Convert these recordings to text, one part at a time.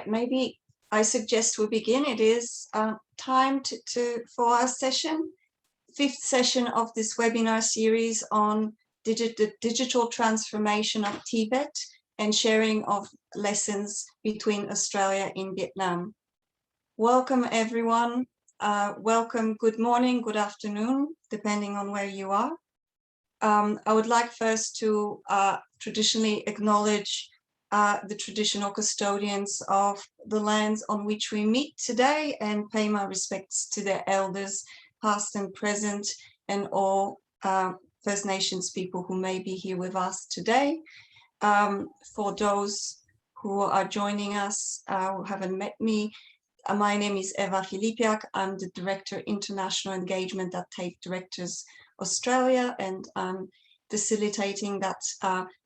right, maybe I suggest we begin. It is time for our session, fifth session of this webinar series on the digital transformation of TVET and sharing of lessons between Australia and Vietnam. Welcome everyone. Welcome, good morning, good afternoon, depending on where you are. I would like first to traditionally acknowledge the traditional custodians of the lands on which we meet today and pay my respects to their elders, past and present, and all First Nations people who may be here with us today. For those who are joining us who haven't met me, my name is Eva Filipiak. I'm the Director International Engagement at TAFE Directors Australia, and I'm facilitating that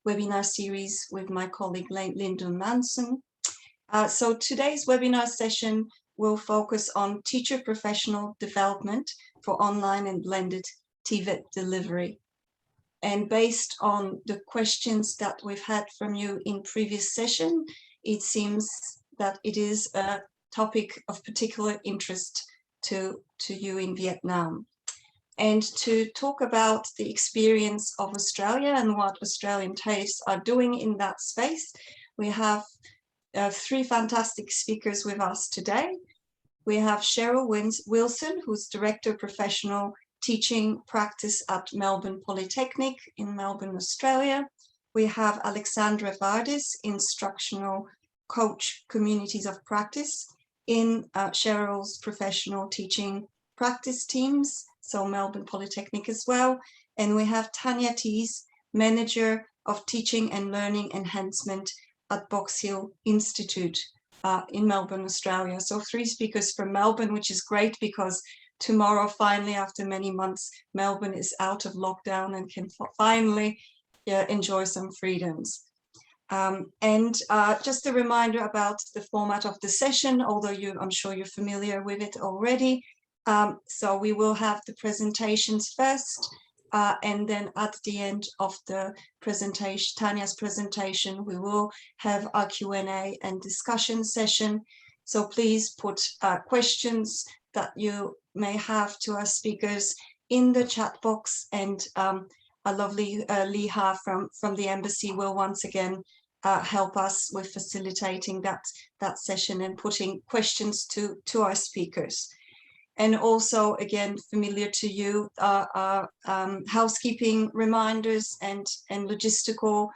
webinar series with my colleague Lyndon Manson. So today's webinar session will focus on teacher professional development for online and blended TVET delivery. And based on the questions that we've had from you in previous session, it seems that it is a topic of particular interest to you in Vietnam. And to talk about the experience of Australia and what Australian TAFEs are doing in that space, we have three fantastic speakers with us today. We have Cheryl Wilson, who's Director of Professional Teaching Practice at Melbourne Polytechnic in Melbourne, Australia. We have Alexandra Vardis, Instructional Coach Communities of Practice in Cheryl's Professional Teaching Practice teams, so Melbourne Polytechnic as well. And we have Tanya Tees, Manager of Teaching and Learning Enhancement at Box Hill Institute in Melbourne, Australia. So three speakers from Melbourne, which is great because tomorrow, finally, after many months, Melbourne is out of lockdown and can finally enjoy some freedoms. Just a reminder about the format of the session, although I'm sure you're familiar with it already. So we will have the presentations first, and then at the end of the presentation, Tanya's presentation, we will have our Q&A and discussion session. So please put questions that you may have to our speakers in the chat box, and a lovely Liha from the embassy will once again help us with facilitating that session and putting questions to our speakers. And also, again, familiar to you, housekeeping reminders and logistical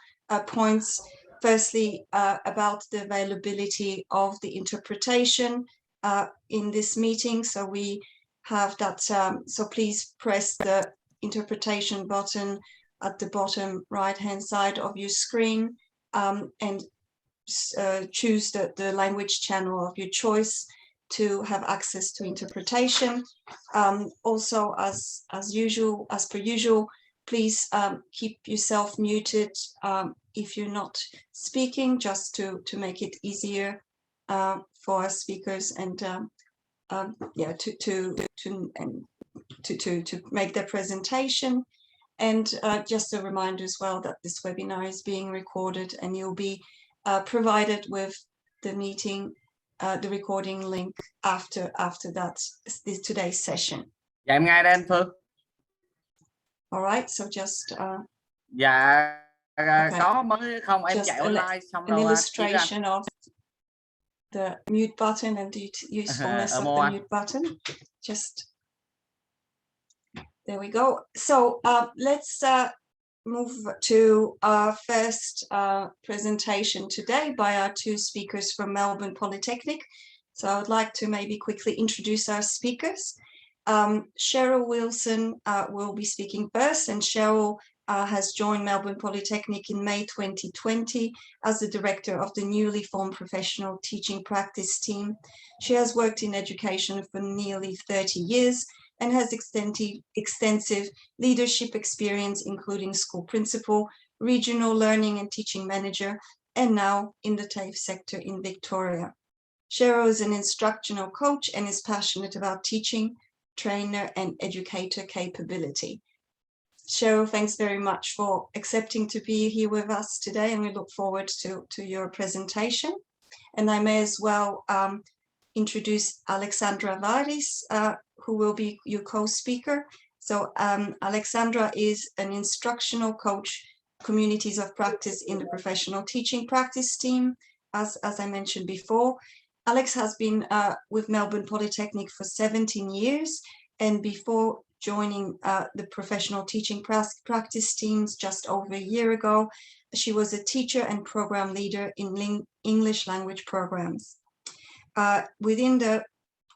points. Firstly, about the availability of the interpretation in this meeting. So we have that, so please press the interpretation button at the bottom right-hand side of your screen and choose the language channel of your choice to have access to interpretation. Also, as per usual, please keep yourself muted if you're not speaking, just to make it easier for our speakers and to make their presentation. And just a reminder as well that this webinar is being recorded, and you'll be provided with the meeting, the recording link after today's session. Dạ em nghe đây anh Phương. All right, so just dạ okay. có mới không em just chạy online xong an rồi illustration of the mute button and the usefulness of the mute button. Just there we go. So let's move to our first presentation today by our two speakers from Melbourne Polytechnic. So I would like to maybe quickly introduce our speakers. Cheryl Wilson will be speaking first, and Cheryl has joined Melbourne Polytechnic in May 2020 as the director of the newly formed professional teaching practice team. She has worked in education for nearly 30 years and has extensive leadership experience, including school principal, regional learning and teaching manager, and now in the TAFE sector in Victoria. Cheryl is an instructional coach and is passionate about teaching, trainer and educator capability. Cheryl, thanks very much for accepting to be here with us today, and we look forward to your presentation. And I may as well introduce Alexandra Varis, who will be your co-speaker. So Alexandra is an instructional coach, communities of practice in the professional teaching practice team, as I mentioned before. Alex has been with Melbourne Polytechnic for 17 years, and before joining the professional teaching practice teams just over a year ago, she was a teacher and program leader in English language programs. Within the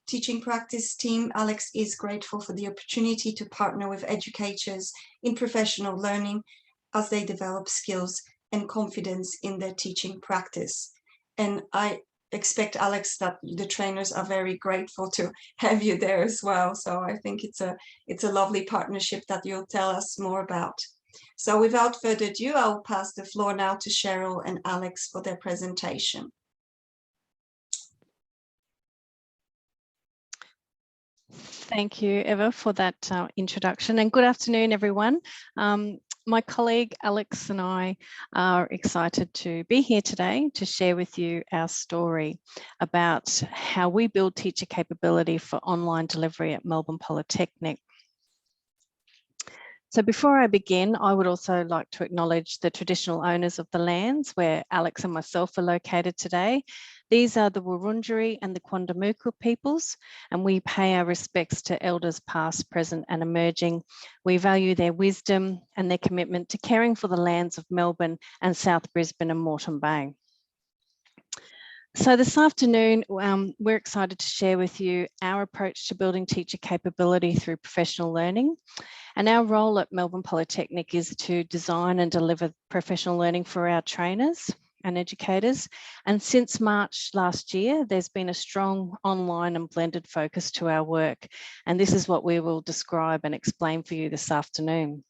teaching practice team, Alex is grateful for the opportunity to partner with educators in professional learning as they develop skills and confidence in their teaching practice. And I expect, Alex, that the trainers are very grateful to have you there as well. So I think it's a lovely partnership that you'll tell us more about. So without further ado, I'll pass the floor now to Cheryl and Alex for their presentation. Thank you, Eva, for that introduction, and good afternoon, everyone. My colleague Alex and I are excited to be here today to share with you our story about how we build teacher capability for online delivery at Melbourne Polytechnic. So before I begin, I would also like to acknowledge the traditional owners of the lands where Alex and myself are located today. These are the Wurundjeri and the Quandamooka peoples, and we pay our respects to elders past, present and emerging. We value their wisdom and their commitment to caring for the lands of Melbourne and South Brisbane and Moreton Bay. So this afternoon, we're excited to share with you our approach to building teacher capability through professional learning. And our role at Melbourne Polytechnic is to design and deliver professional learning for our trainers and educators. And since March last year, there's been a strong online and blended focus to our work. And this is what we will describe and explain for you this afternoon.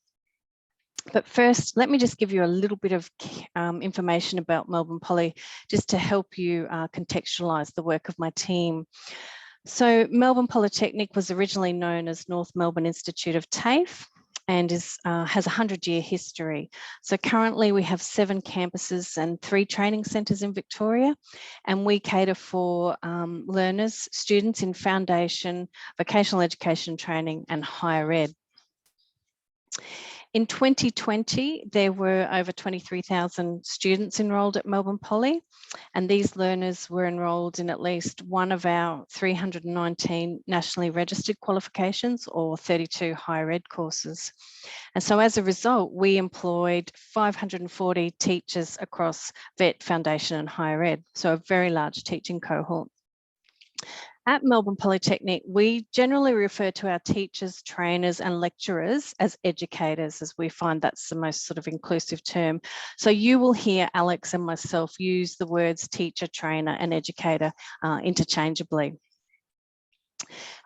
But first, let me just give you a little bit of information about Melbourne Poly, just to help you contextualise the work of my team. So Melbourne Polytechnic was originally known as North Melbourne Institute of TAFE and has a 100-year history. So currently we have 7 campuses and 3 training centres in Victoria, and we cater for learners, students in foundation, vocational education training and higher ed. In 2020, there were over 23,000 students enrolled at Melbourne Poly, and these learners were enrolled in at least one of our 319 nationally registered qualifications or 32 higher ed courses. And so as a result, we employed 540 teachers across VET, foundation and higher ed, so a very large teaching cohort. At Melbourne Polytechnic, we generally refer to our teachers, trainers and lecturers as educators, as we find that's the most sort of inclusive term. So you will hear Alex and myself use the words teacher, trainer and educator interchangeably.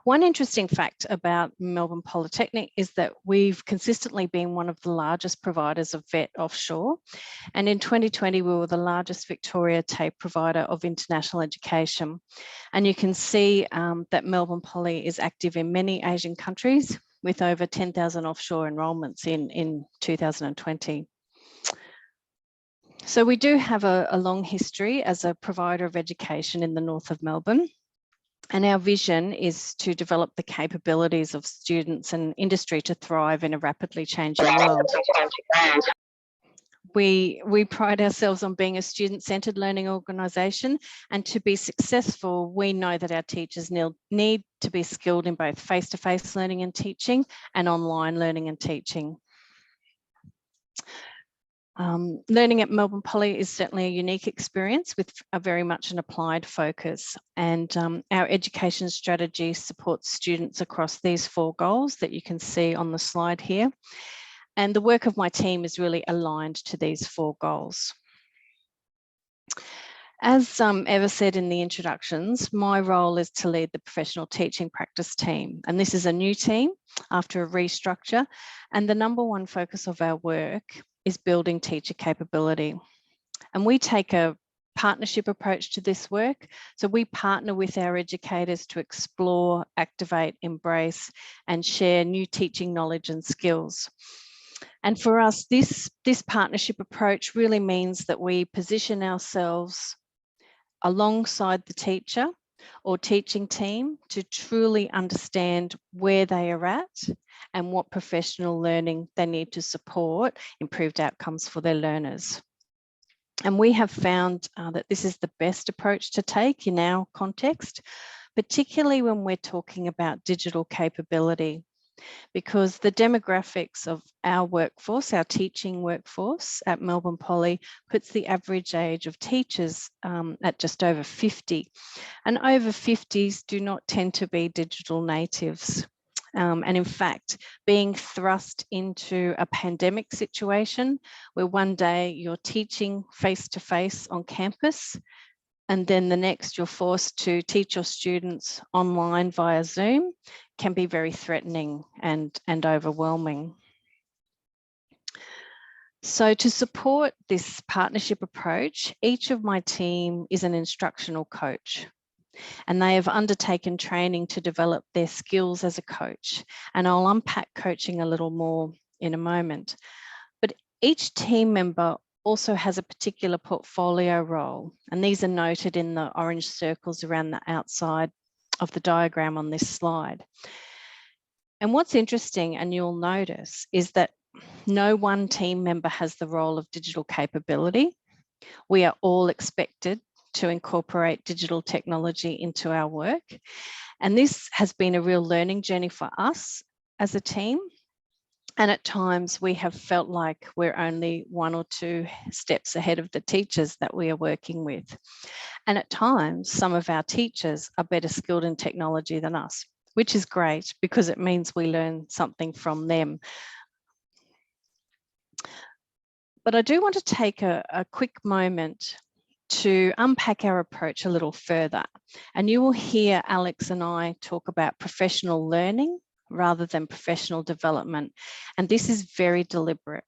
One interesting fact about Melbourne Polytechnic is that we've consistently been one of the largest providers of VET offshore. And in 2020, we were the largest Victoria TAFE provider of international education. And you can see that Melbourne Poly is active in many Asian countries with over 10,000 offshore enrolments in 2020. So we do have a long history as a provider of education in the north of Melbourne. And our vision is to develop the capabilities of students and industry to thrive in a rapidly changing world. We pride ourselves on being a student-centred learning organisation, and to be successful, we know that our teachers need to be skilled in both face-to-face learning and teaching and online learning and teaching. Learning at Melbourne Poly is certainly a unique experience with very much an applied focus, and our education strategy supports students across these 4 goals that you can see on the slide here. And the work of my team is really aligned to these 4 goals. As Eva said in the introductions, my role is to lead the professional teaching practice team. And this is a new team after a restructure. And the #1 focus of our work is building teacher capability. And we take a partnership approach to this work. So we partner with our educators to explore, activate, embrace, and share new teaching knowledge and skills. And for us, this partnership approach really means that we position ourselves alongside the teacher or teaching team to truly understand where they are at and what professional learning they need to support improved outcomes for their learners. And we have found that this is the best approach to take in our context, particularly when we're talking about digital capability, because the demographics of our workforce, our teaching workforce at Melbourne Poly, puts the average age of teachers at just over 50. And over 50s do not tend to be digital natives. And in fact, being thrust into a pandemic situation where one day you're teaching face-to-face on campus, and then the next you're forced to teach your students online via Zoom, can be very threatening and overwhelming. So to support this partnership approach, each of my team is an instructional coach, and they have undertaken training to develop their skills as a coach. And I'll unpack coaching a little more in a moment. But each team member also has a particular portfolio role, and these are noted in the orange circles around the outside of the diagram on this slide. And what's interesting, and you'll notice, is that no one team member has the role of digital capability. We are all expected to incorporate digital technology into our work. And this has been a real learning journey for us as a team. And at times we have felt like we're only 1 or 2 steps ahead of the teachers that we are working with. And at times, some of our teachers are better skilled in technology than us, which is great because it means we learn something from them. But I do want to take a quick moment to unpack our approach a little further. And you will hear Alex and I talk about professional learning rather than professional development. And this is very deliberate.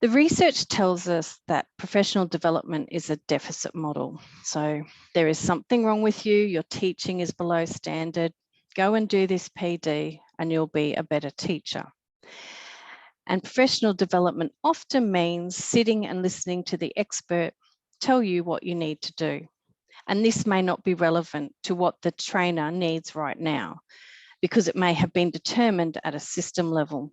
The research tells us that professional development is a deficit model. So there is something wrong with you, your teaching is below standard, go and do this PD and you'll be a better teacher. And professional development often means sitting and listening to the expert tell you what you need to do. And this may not be relevant to what the trainer needs right now, because it may have been determined at a system level.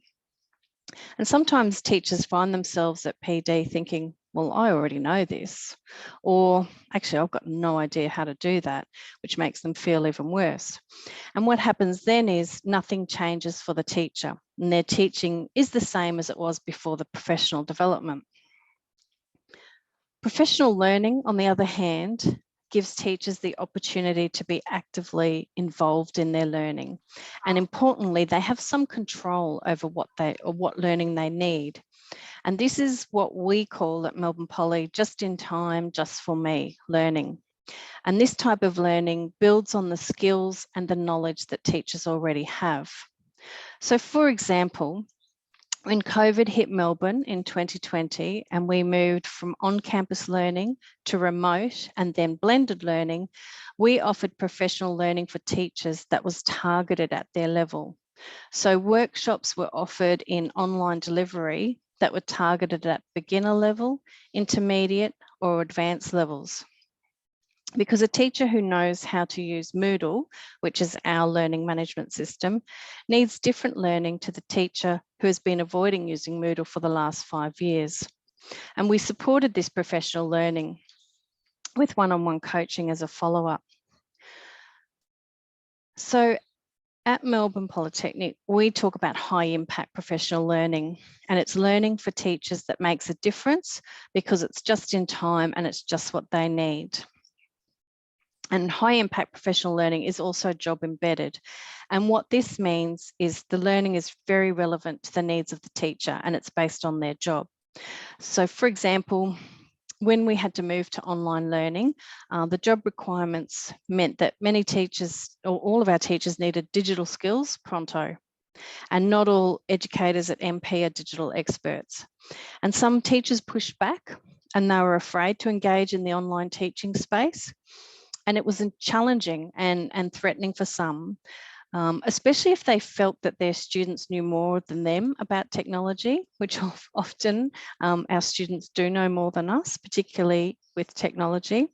And sometimes teachers find themselves at PD thinking, well, I already know this, or actually I've got no idea how to do that, which makes them feel even worse. And what happens then is nothing changes for the teacher, and their teaching is the same as it was before the professional development. Professional learning, on the other hand, gives teachers the opportunity to be actively involved in their learning. And importantly, they have some control over what learning they need. And this is what we call at Melbourne Poly just in time, just for me learning. And this type of learning builds on the skills and the knowledge that teachers already have. So for example, when COVID hit Melbourne in 2020 and we moved from on-campus learning to remote and then blended learning, we offered professional learning for teachers that was targeted at their level. So workshops were offered in online delivery that were targeted at beginner level, intermediate or advanced levels. Because a teacher who knows how to use Moodle, which is our learning management system, needs different learning to the teacher who has been avoiding using Moodle for the last 5 years. And we supported this professional learning with one-on-one coaching as a follow-up. So at Melbourne Polytechnic, we talk about high impact professional learning, and it's learning for teachers that makes a difference because it's just in time and it's just what they need. And high impact professional learning is also job embedded. And what this means is the learning is very relevant to the needs of the teacher and it's based on their job. So for example, when we had to move to online learning, the job requirements meant that many teachers, or all of our teachers, needed digital skills pronto. And not all educators at MP are digital experts. And some teachers pushed back and they were afraid to engage in the online teaching space. And it was challenging and threatening for some. especially if they felt that their students knew more than them about technology, which often our students do know more than us, particularly with technology.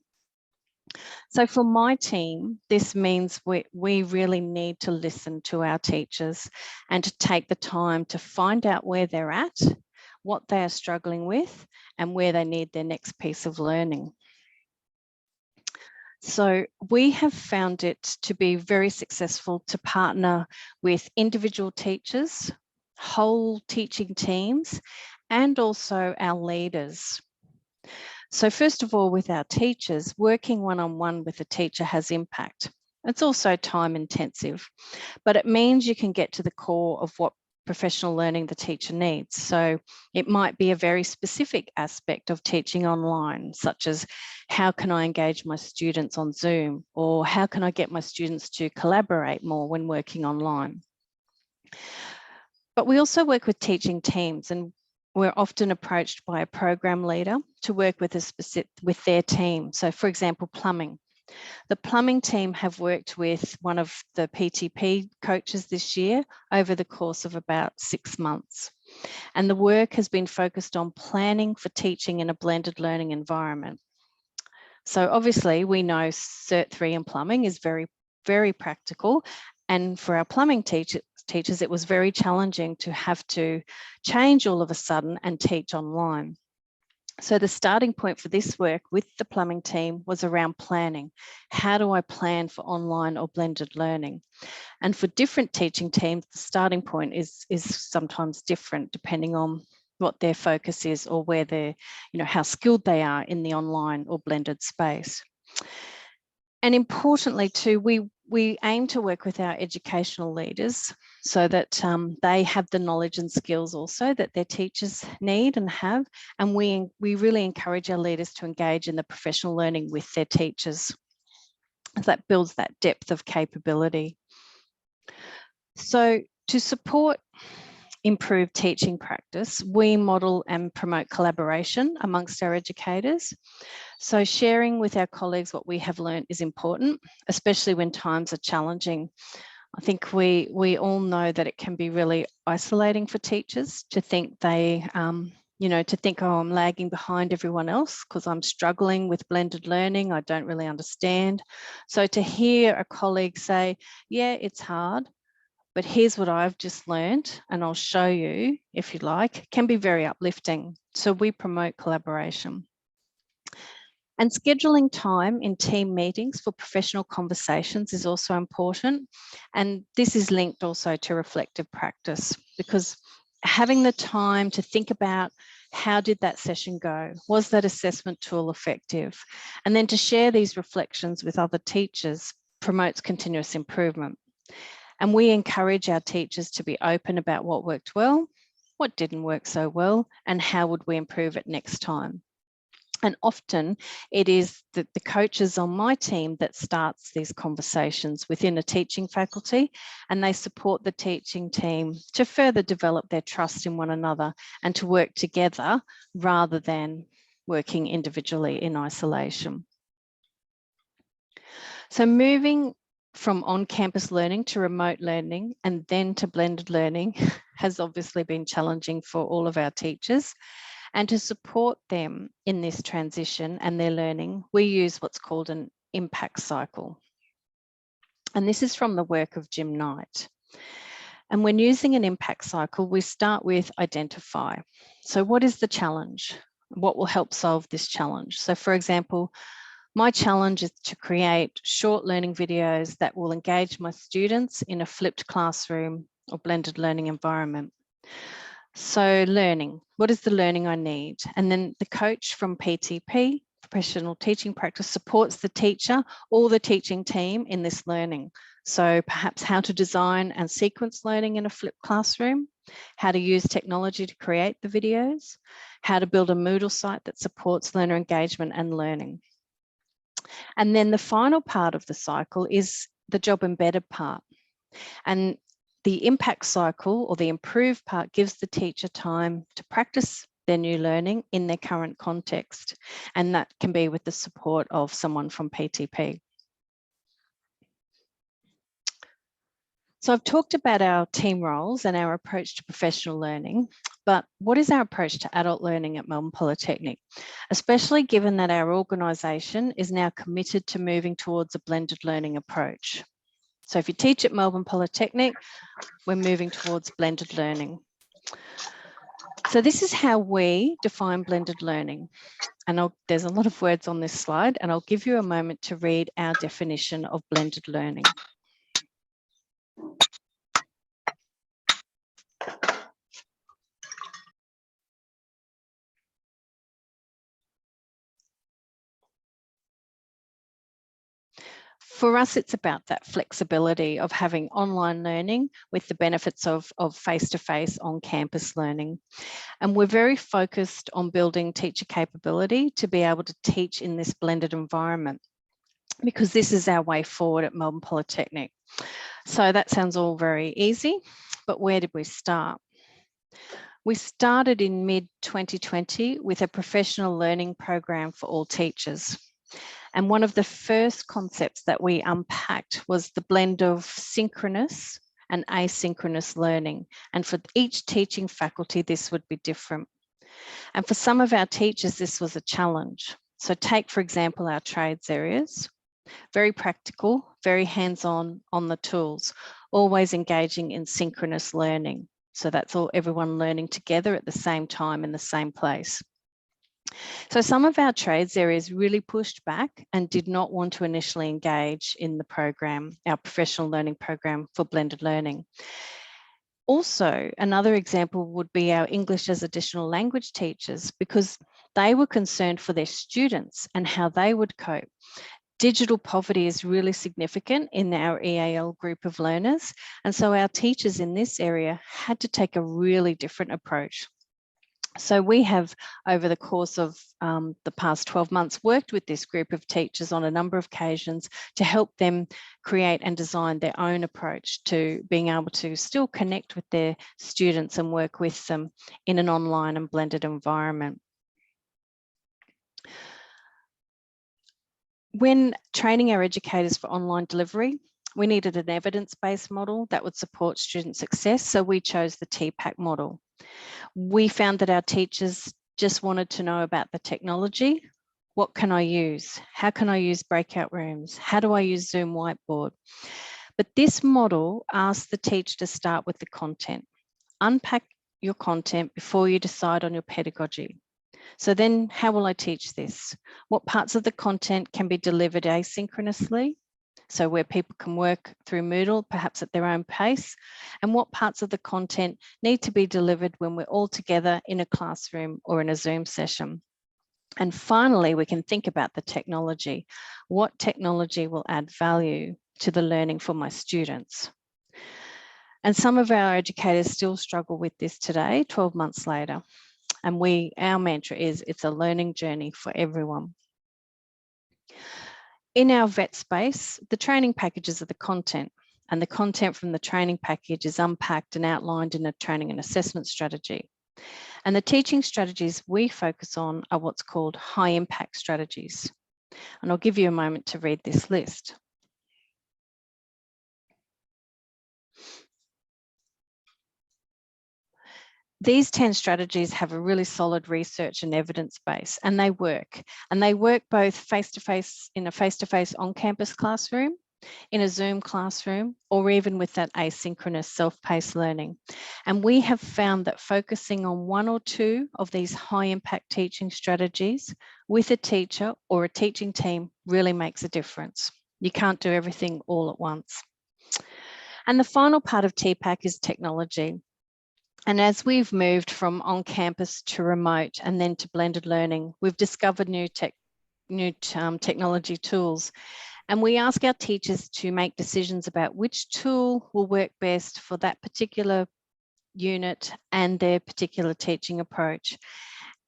So for my team, this means we really need to listen to our teachers and to take the time to find out where they're at, what they are struggling with, and where they need their next piece of learning. So we have found it to be very successful to partner with individual teachers, whole teaching teams, and also our leaders. So first of all, with our teachers, working one-on-one with a teacher has impact. It's also time intensive, but it means you can get to the core of what professional learning the teacher needs. So it might be a very specific aspect of teaching online, such as how can I engage my students on Zoom, or how can I get my students to collaborate more when working online. But we also work with teaching teams, and we're often approached by a program leader to work with with their team. So for example, plumbing. The plumbing team have worked with one of the PTP coaches this year over the course of about 6 months. And the work has been focused on planning for teaching in a blended learning environment. So obviously we know Cert 3 in plumbing is very, very practical. And for our plumbing teachers, it was very challenging to have to change all of a sudden and teach online. So the starting point for this work with the plumbing team was around planning. How do I plan for online or blended learning? And for different teaching teams, the starting point is sometimes different depending on what their focus is or where they're, how skilled they are in the online or blended space. And importantly too, we aim to work with our educational leaders so that they have the knowledge and skills also that their teachers need and have. And we really encourage our leaders to engage in the professional learning with their teachers. That builds that depth of capability. So to support improved teaching practice, we model and promote collaboration amongst our educators. So sharing with our colleagues what we have learned is important, especially when times are challenging. I think we all know that it can be really isolating for teachers to think they, to think, oh, I'm lagging behind everyone else because I'm struggling with blended learning. I don't really understand. So to hear a colleague say, yeah, it's hard, but here's what I've just learned and I'll show you if you like, can be very uplifting. So we promote collaboration. And scheduling time in team meetings for professional conversations is also important. And this is linked also to reflective practice, because having the time to think about how did that session go? Was that assessment tool effective? And then to share these reflections with other teachers promotes continuous improvement. And we encourage our teachers to be open about what worked well, what didn't work so well, and how would we improve it next time. And often it is the coaches on my team that starts these conversations within a teaching faculty, and they support the teaching team to further develop their trust in one another and to work together rather than working individually in isolation. So moving from on-campus learning to remote learning and then to blended learning has obviously been challenging for all of our teachers. And to support them in this transition and their learning, we use what's called an impact cycle. And this is from the work of Jim Knight. And when using an impact cycle, we start with identify. So what is the challenge? What will help solve this challenge? So for example, my challenge is to create short learning videos that will engage my students in a flipped classroom or blended learning environment. So learning, what is the learning I need? And then the coach from PTP, professional teaching practice, supports the teacher or the teaching team in this learning. So perhaps how to design and sequence learning in a flipped classroom, how to use technology to create the videos, how to build a Moodle site that supports learner engagement and learning. And then the final part of the cycle is the job embedded part. And the impact cycle or the improved part gives the teacher time to practice their new learning in their current context. And that can be with the support of someone from PTP. So I've talked about our team roles and our approach to professional learning, but what is our approach to adult learning at Melbourne Polytechnic, especially given that our organisation is now committed to moving towards a blended learning approach? So if you teach at Melbourne Polytechnic, we're moving towards blended learning. So this is how we define blended learning. And there's a lot of words on this slide, and I'll give you a moment to read our definition of blended learning. For us, it's about that flexibility of having online learning with the benefits of face-to-face on-campus learning. And we're very focused on building teacher capability to be able to teach in this blended environment, because this is our way forward at Melbourne Polytechnic. So that sounds all very easy, but where did we start? We started in mid-2020 with a professional learning program for all teachers. And one of the first concepts that we unpacked was the blend of synchronous and asynchronous learning. And for each teaching faculty, this would be different. And for some of our teachers, this was a challenge. So take, for example, our trades areas. Very practical, very hands-on on the tools, always engaging in synchronous learning. So that's all, everyone learning together at the same time in the same place. So some of our trades areas really pushed back and did not want to initially engage in the program, our professional learning program for blended learning. Also, another example would be our English as additional language teachers, because they were concerned for their students and how they would cope. Digital poverty is really significant in our EAL group of learners. And so our teachers in this area had to take a really different approach. So we have, over the course of the past 12 months, worked with this group of teachers on a number of occasions to help them create and design their own approach to being able to still connect with their students and work with them in an online and blended environment. When training our educators for online delivery, we needed an evidence-based model that would support student success, so we chose the TPAC model. We found that our teachers just wanted to know about the technology. What can I use? How can I use breakout rooms? How do I use Zoom Whiteboard? But this model asks the teacher to start with the content. Unpack your content before you decide on your pedagogy. So then how will I teach this? What parts of the content can be delivered asynchronously? So where people can work through Moodle, perhaps at their own pace, and what parts of the content need to be delivered when we're all together in a classroom or in a Zoom session. And finally, we can think about the technology. What technology will add value to the learning for my students? And some of our educators still struggle with this today, 12 months later. And our mantra is, it's a learning journey for everyone. In our VET space, the training packages are the content, and the content from the training package is unpacked and outlined in a training and assessment strategy. And the teaching strategies we focus on are what's called high impact strategies. And I'll give you a moment to read this list. These 10 strategies have a really solid research and evidence base, and they work. And they work both face-to-face in a face-to-face on-campus classroom, in a Zoom classroom, or even with that asynchronous self-paced learning. And we have found that focusing on one or two of these high-impact teaching strategies with a teacher or a teaching team really makes a difference. You can't do everything all at once. And the final part of TPAC is technology. And as we've moved from on-campus to remote and then to blended learning, we've discovered new technology tools. And we ask our teachers to make decisions about which tool will work best for that particular unit and their particular teaching approach.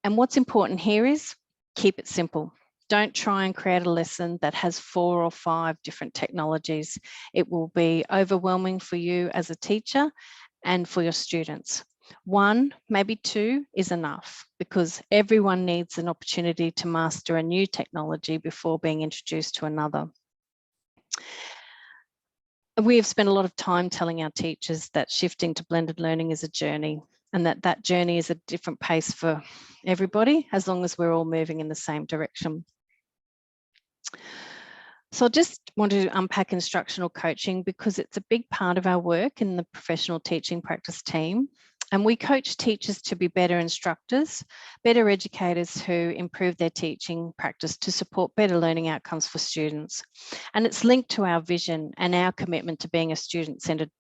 And what's important here is keep it simple. Don't try and create a lesson that has 4 or 5 different technologies. It will be overwhelming for you as a teacher and for your students. 1, maybe 2 is enough, because everyone needs an opportunity to master a new technology before being introduced to another. We have spent a lot of time telling our teachers that shifting to blended learning is a journey, and that journey is a different pace for everybody, as long as we're all moving in the same direction. So I just want to unpack instructional coaching because it's a big part of our work in the professional teaching practice team. And we coach teachers to be better instructors, better educators who improve their teaching practice to support better learning outcomes for students. And it's linked to our vision and our commitment to being a student-centred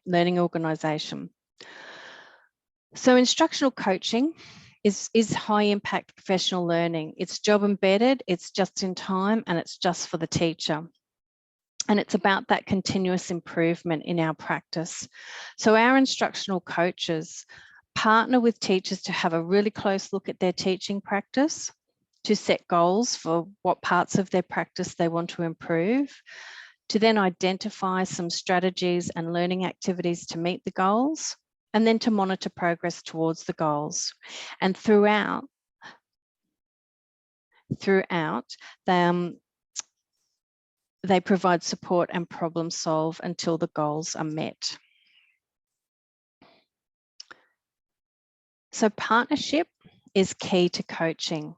learning organisation. So instructional coaching is high impact professional learning. It's job embedded, it's just in time, and it's just for the teacher. And it's about that continuous improvement in our practice. So our instructional coaches partner with teachers to have a really close look at their teaching practice, to set goals for what parts of their practice they want to improve, to then identify some strategies and learning activities to meet the goals, and then to monitor progress towards the goals. And throughout they provide support and problem solve until the goals are met. So partnership is key to coaching.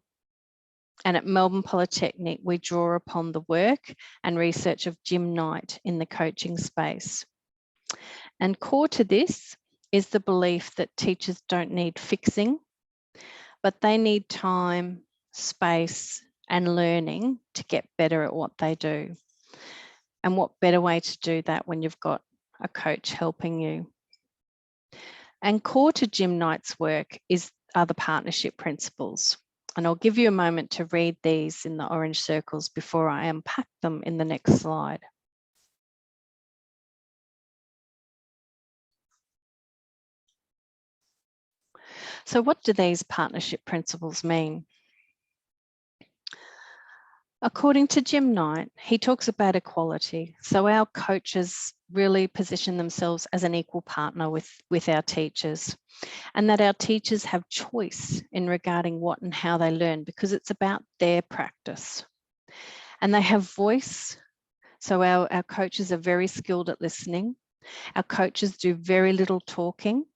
And at Melbourne Polytechnic, we draw upon the work and research of Jim Knight in the coaching space. And core to this is the belief that teachers don't need fixing, but they need time, space, and learning to get better at what they do. And what better way to do that when you've got a coach helping you? And core to Jim Knight's work are the partnership principles. And I'll give you a moment to read these in the orange circles before I unpack them in the next slide. So what do these partnership principles mean? According to Jim Knight, he talks about equality. So our coaches really position themselves as an equal partner with our teachers, and that our teachers have choice in regarding what and how they learn because it's about their practice. And they have voice. So our coaches are very skilled at listening. Our coaches do very little talking.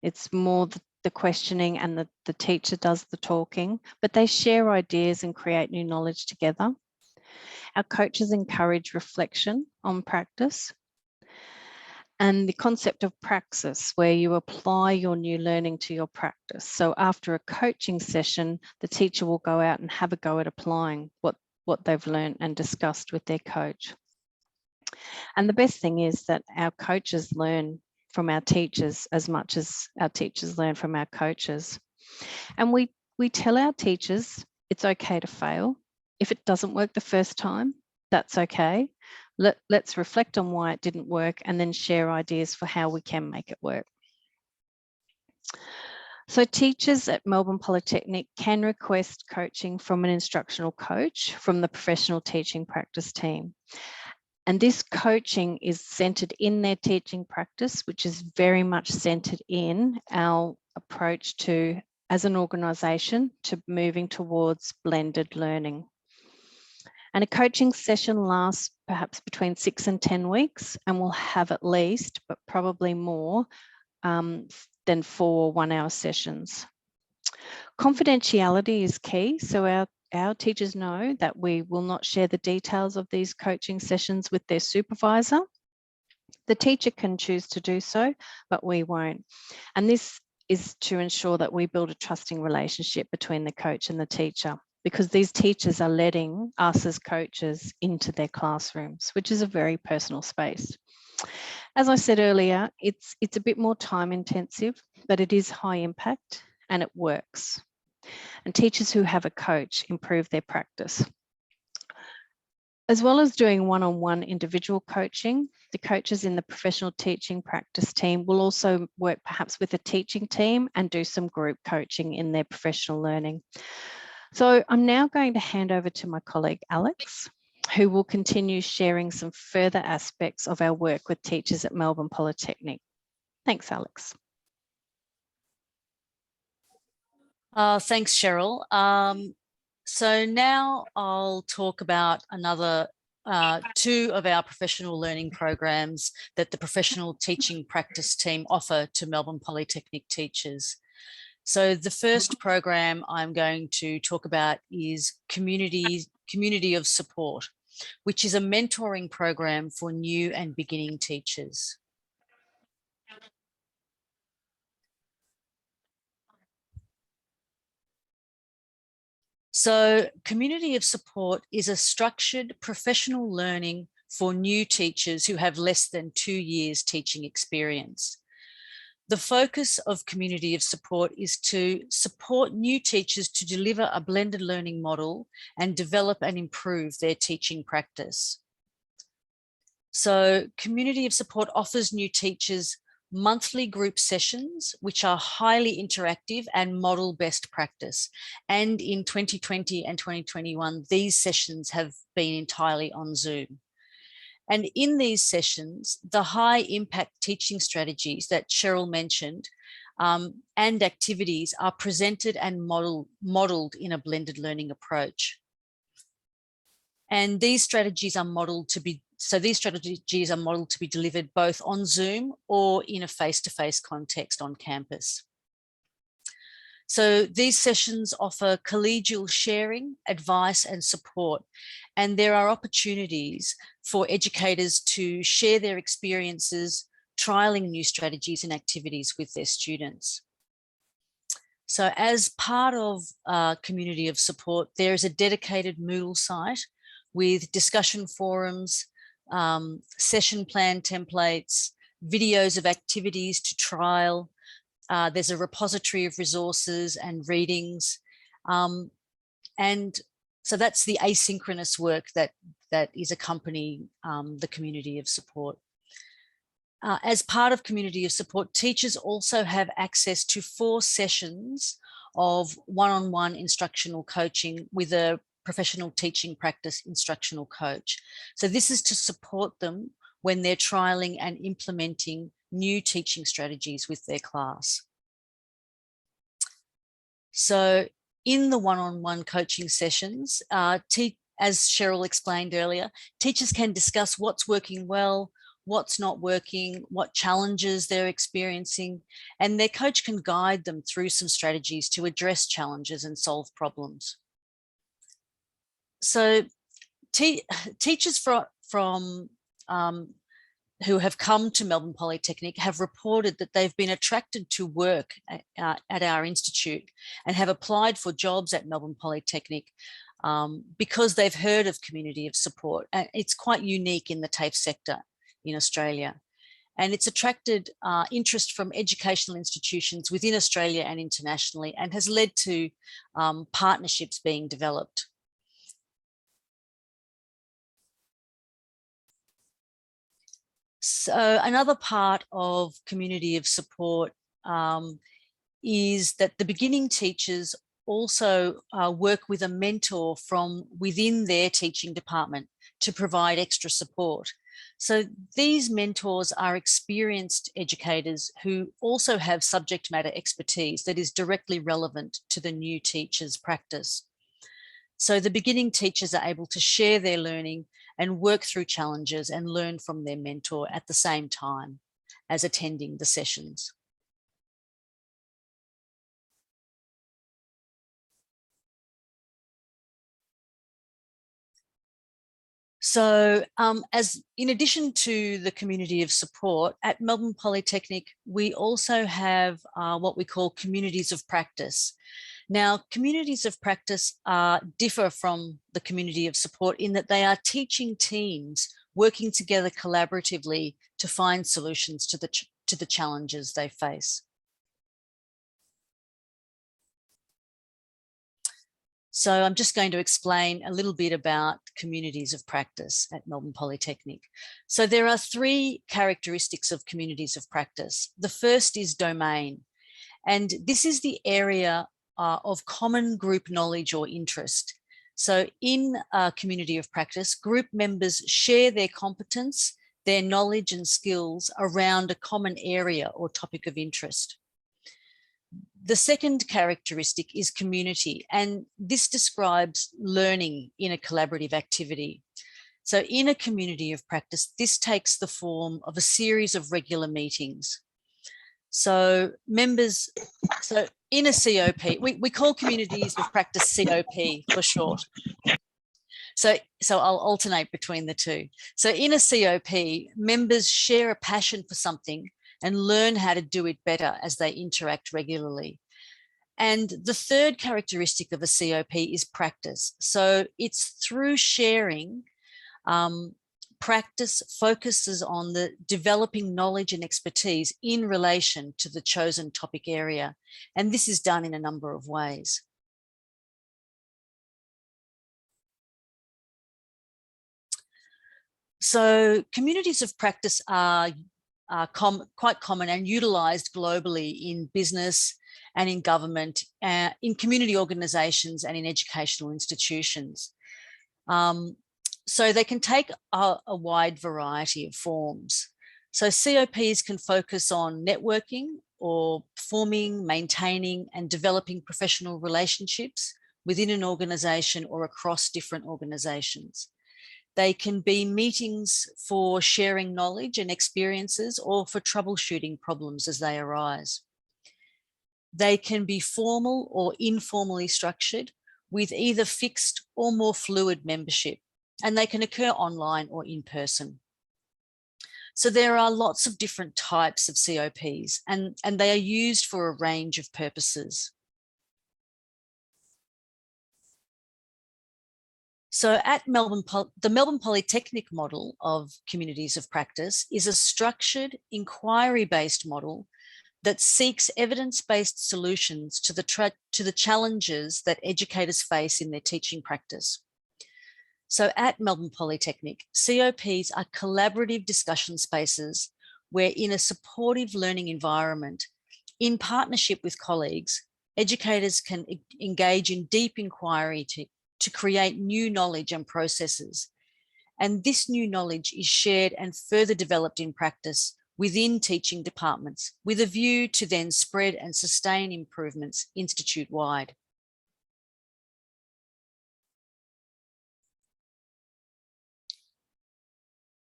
It's more the questioning, and the teacher does the talking, but they share ideas and create new knowledge together. Our coaches encourage reflection on practice, and the concept of praxis, where you apply your new learning to your practice. So after a coaching session, the teacher will go out and have a go at applying what they've learned and discussed with their coach. And the best thing is that our coaches learn from our teachers as much as our teachers learn from our coaches. And we tell our teachers it's okay to fail. If it doesn't work the first time, that's okay. Let's reflect on why it didn't work and then share ideas for how we can make it work. So teachers at Melbourne Polytechnic can request coaching from an instructional coach from the professional teaching practice team. And this coaching is centred in their teaching practice, which is very much centred in our approach to, as an organisation, to moving towards blended learning. And a coaching session lasts perhaps between 6 and 10 weeks, and we'll have at least, but probably more, than 4 one-hour sessions. Confidentiality is key. So our teachers know that we will not share the details of these coaching sessions with their supervisor. The teacher can choose to do so, but we won't. And this is to ensure that we build a trusting relationship between the coach and the teacher, because these teachers are letting us as coaches into their classrooms, which is a very personal space. As I said earlier, it's a bit more time intensive, but it is high impact and it works. And teachers who have a coach improve their practice. As well as doing one-on-one individual coaching, the coaches in the professional teaching practice team will also work perhaps with a teaching team and do some group coaching in their professional learning. So I'm now going to hand over to my colleague, Alex, who will continue sharing some further aspects of our work with teachers at Melbourne Polytechnic. Thanks, Alex. Thanks, Cheryl. So now I'll talk about another two of our professional learning programs that the professional teaching practice team offer to Melbourne Polytechnic teachers. So the first program I'm going to talk about is Community of Support, which is a mentoring program for new and beginning teachers. So Community of Support is a structured professional learning for new teachers who have less than 2 years teaching experience. The focus of Community of Support is to support new teachers to deliver a blended learning model and develop and improve their teaching practice. So Community of Support offers new teachers monthly group sessions, which are highly interactive and model best practice. And in 2020 and 2021, these sessions have been entirely on Zoom. And in these sessions, the high impact teaching strategies that Cheryl mentioned and activities are presented and modeled in a blended learning approach. And these strategies are modeled to be delivered both on Zoom or in a face-to-face context on campus. So these sessions offer collegial sharing, advice and support, and there are opportunities for educators to share their experiences, trialling new strategies and activities with their students. So as part of Community of Support, there is a dedicated Moodle site with discussion forums, session plan templates, videos of activities to trial. There's a repository of resources and readings. And so that's the asynchronous work that is accompanying the Community of Support. As part of Community of Support, teachers also have access to 4 sessions of one-on-one instructional coaching with a professional teaching practice instructional coach. So this is to support them when they're trialing and implementing new teaching strategies with their class. So in the one-on-one coaching sessions, as Cheryl explained earlier, teachers can discuss what's working well, what's not working, what challenges they're experiencing, and their coach can guide them through some strategies to address challenges and solve problems. So teachers from who have come to Melbourne Polytechnic have reported that they've been attracted to work at our institute and have applied for jobs at Melbourne Polytechnic because they've heard of Community of Support. And it's quite unique in the TAFE sector in Australia. And it's attracted interest from educational institutions within Australia and internationally, and has led to partnerships being developed. So another part of Community of Support is that the beginning teachers also work with a mentor from within their teaching department to provide extra support. So these mentors are experienced educators who also have subject matter expertise that is directly relevant to the new teacher's practice. So the beginning teachers are able to share their learning and work through challenges and learn from their mentor at the same time as attending the sessions. So as in addition to the Community of Support, at Melbourne Polytechnic, we also have what we call communities of practice. Now, communities of practice differ from the Community of Support in that they are teaching teams working together collaboratively to find solutions to the challenges they face. So I'm just going to explain a little bit about communities of practice at Melbourne Polytechnic. So there are 3 characteristics of communities of practice. The first is domain, and this is the area of common group knowledge or interest. So in a community of practice, group members share their competence, their knowledge and skills around a common area or topic of interest. The second characteristic is community, and this describes learning in a collaborative activity. So in a community of practice, this takes the form of a series of regular meetings. So members, so in a COP, we call communities of practice COP for short. So I'll alternate between the two. So in a COP, members share a passion for something and learn how to do it better as they interact regularly. And the third characteristic of a COP is practice. So it's through sharing, practice focuses on the developing knowledge and expertise in relation to the chosen topic area. And this is done in a number of ways. So communities of practice are quite common and utilised globally in business and in government, in community organisations and in educational institutions. So they can take a wide variety of forms. So COPs can focus on networking or forming, maintaining and developing professional relationships within an organisation or across different organisations. They can be meetings for sharing knowledge and experiences or for troubleshooting problems as they arise. They can be formal or informally structured with either fixed or more fluid membership, and they can occur online or in person. So there are lots of different types of COPs and they are used for a range of purposes. So at Melbourne, the Melbourne Polytechnic model of communities of practice is a structured, inquiry-based model that seeks evidence-based solutions to the challenges that educators face in their teaching practice. So at Melbourne Polytechnic, COPs are collaborative discussion spaces where in a supportive learning environment, in partnership with colleagues, educators can engage in deep inquiry to create new knowledge and processes. And this new knowledge is shared and further developed in practice within teaching departments with a view to then spread and sustain improvements institute-wide.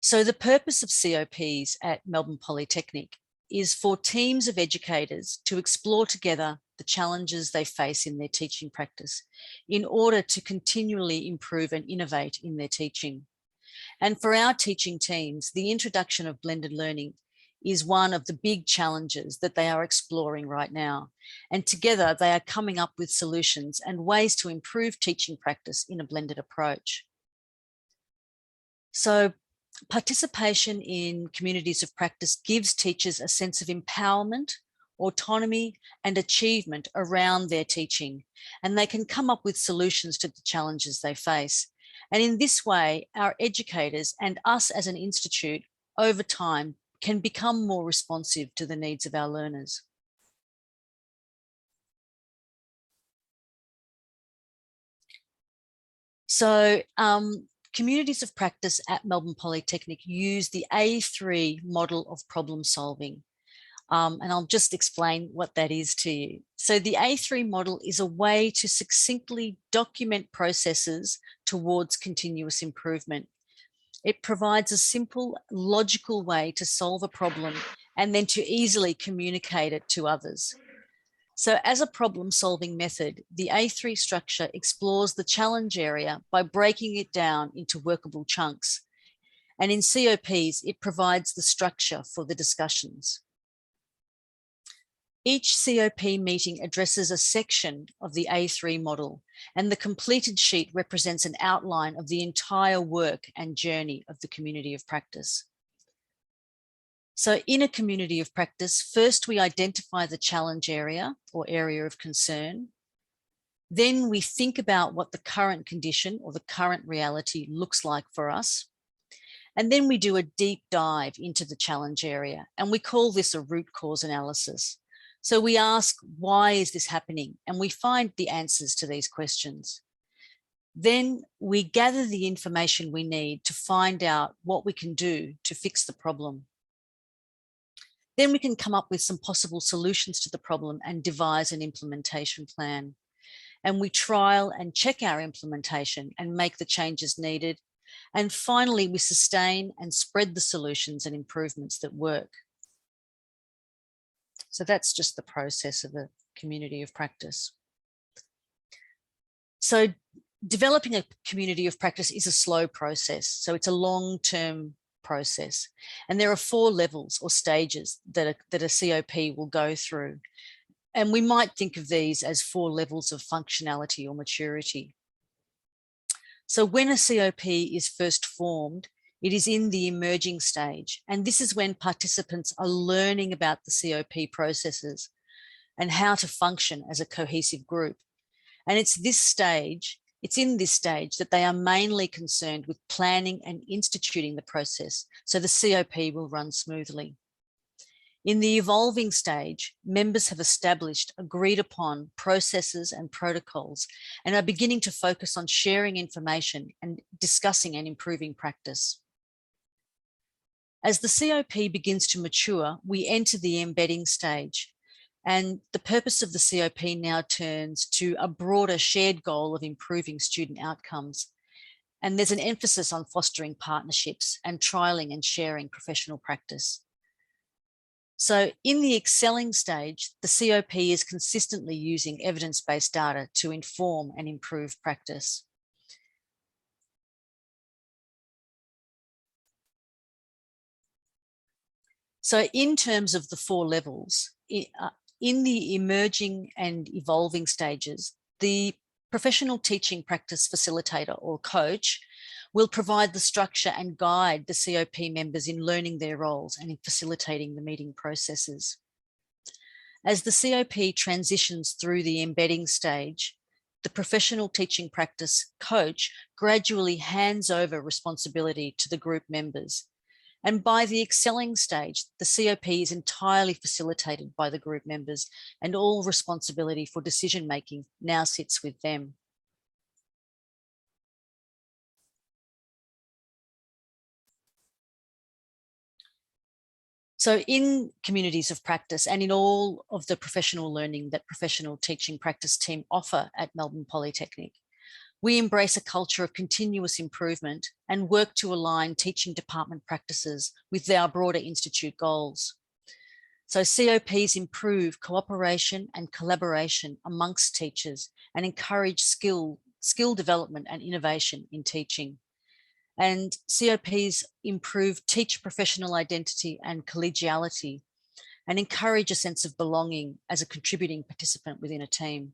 So the purpose of COPs at Melbourne Polytechnic is for teams of educators to explore together the challenges they face in their teaching practice in order to continually improve and innovate in their teaching. And for our teaching teams, the introduction of blended learning is one of the big challenges that they are exploring right now. And together they are coming up with solutions and ways to improve teaching practice in a blended approach. So participation in communities of practice gives teachers a sense of empowerment, autonomy and achievement around their teaching, and they can come up with solutions to the challenges they face. And in this way, our educators and us as an institute over time can become more responsive to the needs of our learners. So communities of practice at Melbourne Polytechnic use the A3 model of problem solving. And I'll just explain what that is to you. So the A3 model is a way to succinctly document processes towards continuous improvement. It provides a simple, logical way to solve a problem and then to easily communicate it to others. So as a problem-solving method, the A3 structure explores the challenge area by breaking it down into workable chunks. And in COPs, it provides the structure for the discussions. Each COP meeting addresses a section of the A3 model, and the completed sheet represents an outline of the entire work and journey of the community of practice. So in a community of practice, first we identify the challenge area or area of concern. Then we think about what the current condition or the current reality looks like for us. And then we do a deep dive into the challenge area, and we call this a root cause analysis. So we ask, why is this happening? And we find the answers to these questions. Then we gather the information we need to find out what we can do to fix the problem. Then we can come up with some possible solutions to the problem and devise an implementation plan. And we trial and check our implementation and make the changes needed. And finally, we sustain and spread the solutions and improvements that work. So that's just the process of a community of practice. So developing a community of practice is a slow process. So it's a long-term process. And there are 4 levels or stages that a COP will go through. And we might think of these as 4 levels of functionality or maturity. So when a COP is first formed, it is in the emerging stage. And this is when participants are learning about the COP processes and how to function as a cohesive group. And it's in this stage that they are mainly concerned with planning and instituting the process, so the COP will run smoothly. In the evolving stage, members have established agreed upon processes and protocols and are beginning to focus on sharing information and discussing and improving practice. As the COP begins to mature, we enter the embedding stage. And the purpose of the COP now turns to a broader shared goal of improving student outcomes. And there's an emphasis on fostering partnerships and trialling and sharing professional practice. So in the excelling stage, the COP is consistently using evidence-based data to inform and improve practice. So in terms of the 4 levels, in the emerging and evolving stages, the professional teaching practice facilitator or coach will provide the structure and guide the COP members in learning their roles and in facilitating the meeting processes. As the COP transitions through the embedding stage, the professional teaching practice coach gradually hands over responsibility to the group members. And by the excelling stage, the COP is entirely facilitated by the group members and all responsibility for decision-making now sits with them. So in communities of practice and in all of the professional learning that professional teaching practice team offer at Melbourne Polytechnic, we embrace a culture of continuous improvement and work to align teaching department practices with our broader institute goals. So COPs improve cooperation and collaboration amongst teachers and encourage skill development and innovation in teaching. And COPs improve teacher professional identity and collegiality and encourage a sense of belonging as a contributing participant within a team.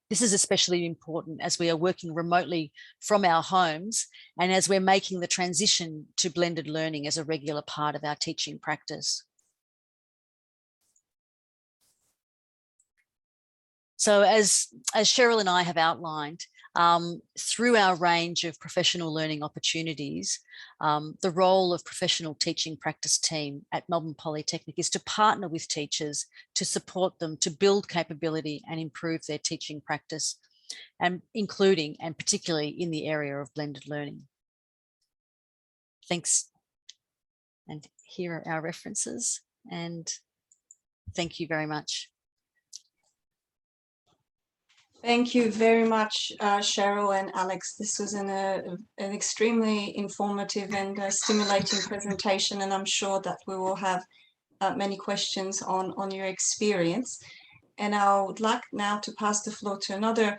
This is especially important as we are working remotely from our homes and as we're making the transition to blended learning as a regular part of our teaching practice. So as Cheryl and I have outlined, through our range of professional learning opportunities, the role of professional teaching practice team at Melbourne Polytechnic is to partner with teachers to support them to build capability and improve their teaching practice, and including and particularly in the area of blended learning. Thanks. And here are our references, and thank you very much. Thank you very much, Cheryl and Alex. This was an extremely informative and stimulating presentation, and I'm sure that we will have many questions on your experience. And I would like now to pass the floor to another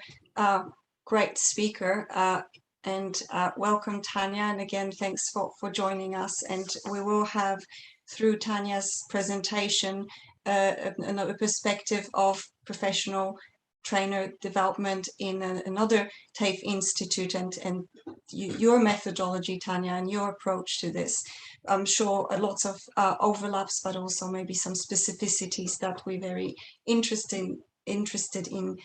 great speaker, and welcome Tanya. And again, thanks for joining us. And we will have, through Tanya's presentation, another perspective of professional trainer development in another TAFE institute, and your methodology, Tanya, and your approach to this. I'm sure lots of overlaps, but also maybe some specificities that we're very interested in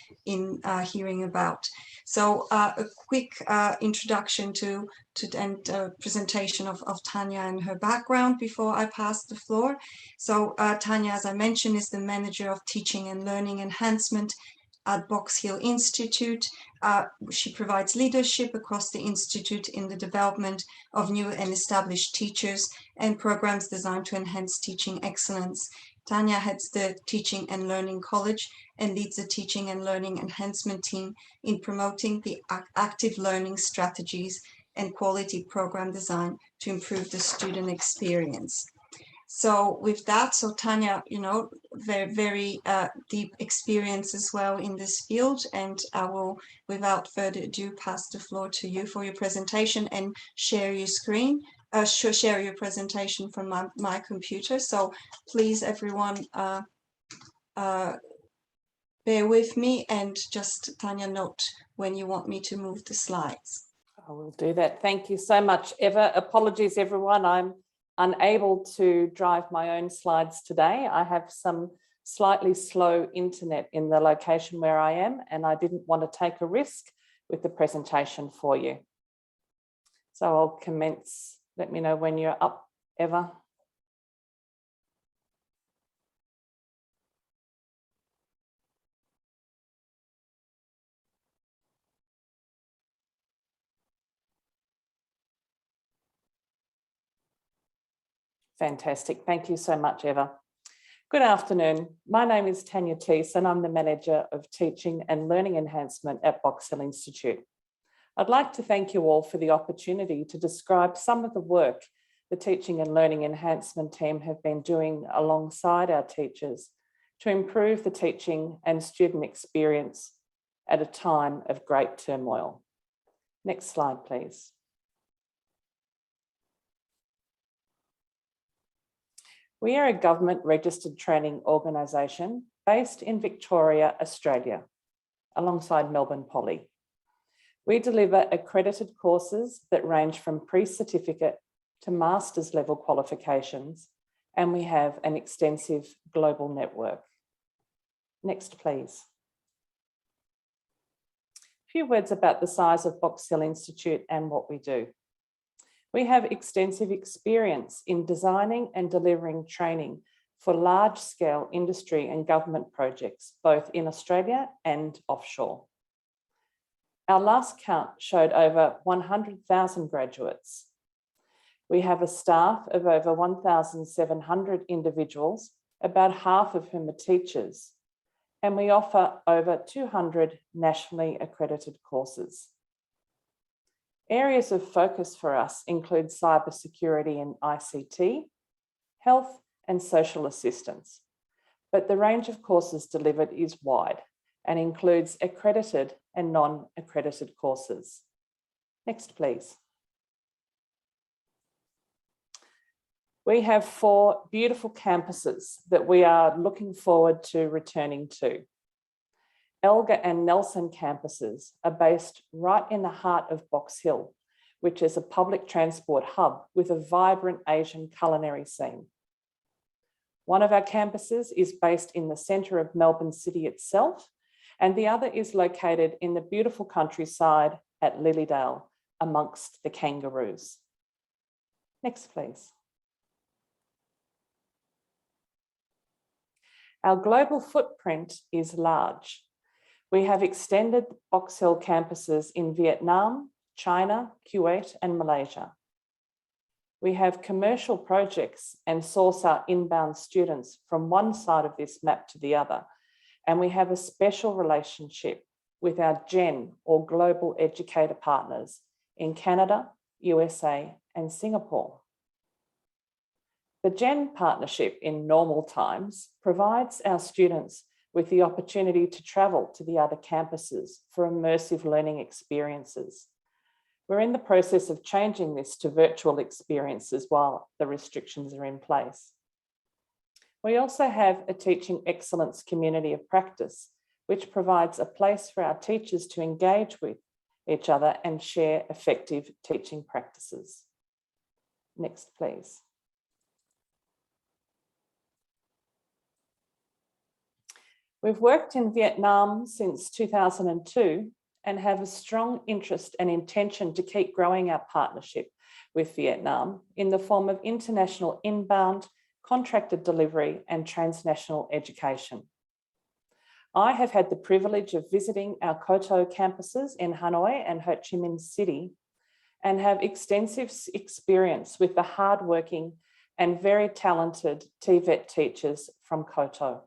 hearing about. So a quick introduction to and presentation of Tanya and her background before I pass the floor. So Tanya, as I mentioned, is the manager of teaching and learning enhancement at Box Hill Institute. She provides leadership across the Institute in the development of new and established teachers and programs designed to enhance teaching excellence. Tanya heads the Teaching and Learning College and leads the Teaching and Learning Enhancement team in promoting the active learning strategies and quality program design to improve the student experience. So with that, so Tanya, you know, very deep experience as well in this field, and I will, without further ado, pass the floor to you for your presentation and share your screen, share your presentation from my computer. So please, everyone, bear with me, and just Tanya, note when you want me to move the slides. I will do that. Thank you so much, Eva. Apologies, everyone. I'm unable to drive my own slides today. I have some slightly slow internet in the location where I am, and I didn't want to take a risk with the presentation for you. So I'll commence. Let me know when you're up, Eva. Fantastic. Thank you so much, Eva. Good afternoon. My name is Tanya Teese, and I'm the Manager of Teaching and Learning Enhancement at Box Hill Institute. I'd like to thank you all for the opportunity to describe some of the work the Teaching and Learning Enhancement team have been doing alongside our teachers to improve the teaching and student experience at a time of great turmoil. Next slide, please. We are a government registered training organisation based in Victoria, Australia, alongside Melbourne Poly. We deliver accredited courses that range from pre-certificate to master's level qualifications, and we have an extensive global network. Next, please. A few words about the size of Box Hill Institute and what we do. We have extensive experience in designing and delivering training for large-scale industry and government projects, both in Australia and offshore. Our last count showed over 100,000 graduates. We have a staff of over 1,700 individuals, about half of whom are teachers, and we offer over 200 nationally accredited courses. Areas of focus for us include cybersecurity and ICT, health and social assistance, but the range of courses delivered is wide and includes accredited and non-accredited courses. Next, please. We have 4 beautiful campuses that we are looking forward to returning to. Elga and Nelson campuses are based right in the heart of Box Hill, which is a public transport hub with a vibrant Asian culinary scene. One of our campuses is based in the centre of Melbourne City itself, and the other is located in the beautiful countryside at Lilydale amongst the kangaroos. Next, please. Our global footprint is large. We have extended Box Hill campuses in Vietnam, China, Kuwait, and Malaysia. We have commercial projects and source our inbound students from one side of this map to the other. And we have a special relationship with our GEN or Global Educator Partners in Canada, USA, and Singapore. The GEN partnership in normal times provides our students with the opportunity to travel to the other campuses for immersive learning experiences. We're in the process of changing this to virtual experiences while the restrictions are in place. We also have a teaching excellence community of practice, which provides a place for our teachers to engage with each other and share effective teaching practices. Next, please. We've worked in Vietnam since 2002 and have a strong interest and intention to keep growing our partnership with Vietnam in the form of international inbound, contracted delivery and transnational education. I have had the privilege of visiting our Koto campuses in Hanoi and Ho Chi Minh City and have extensive experience with the hardworking and very talented TVET teachers from Koto.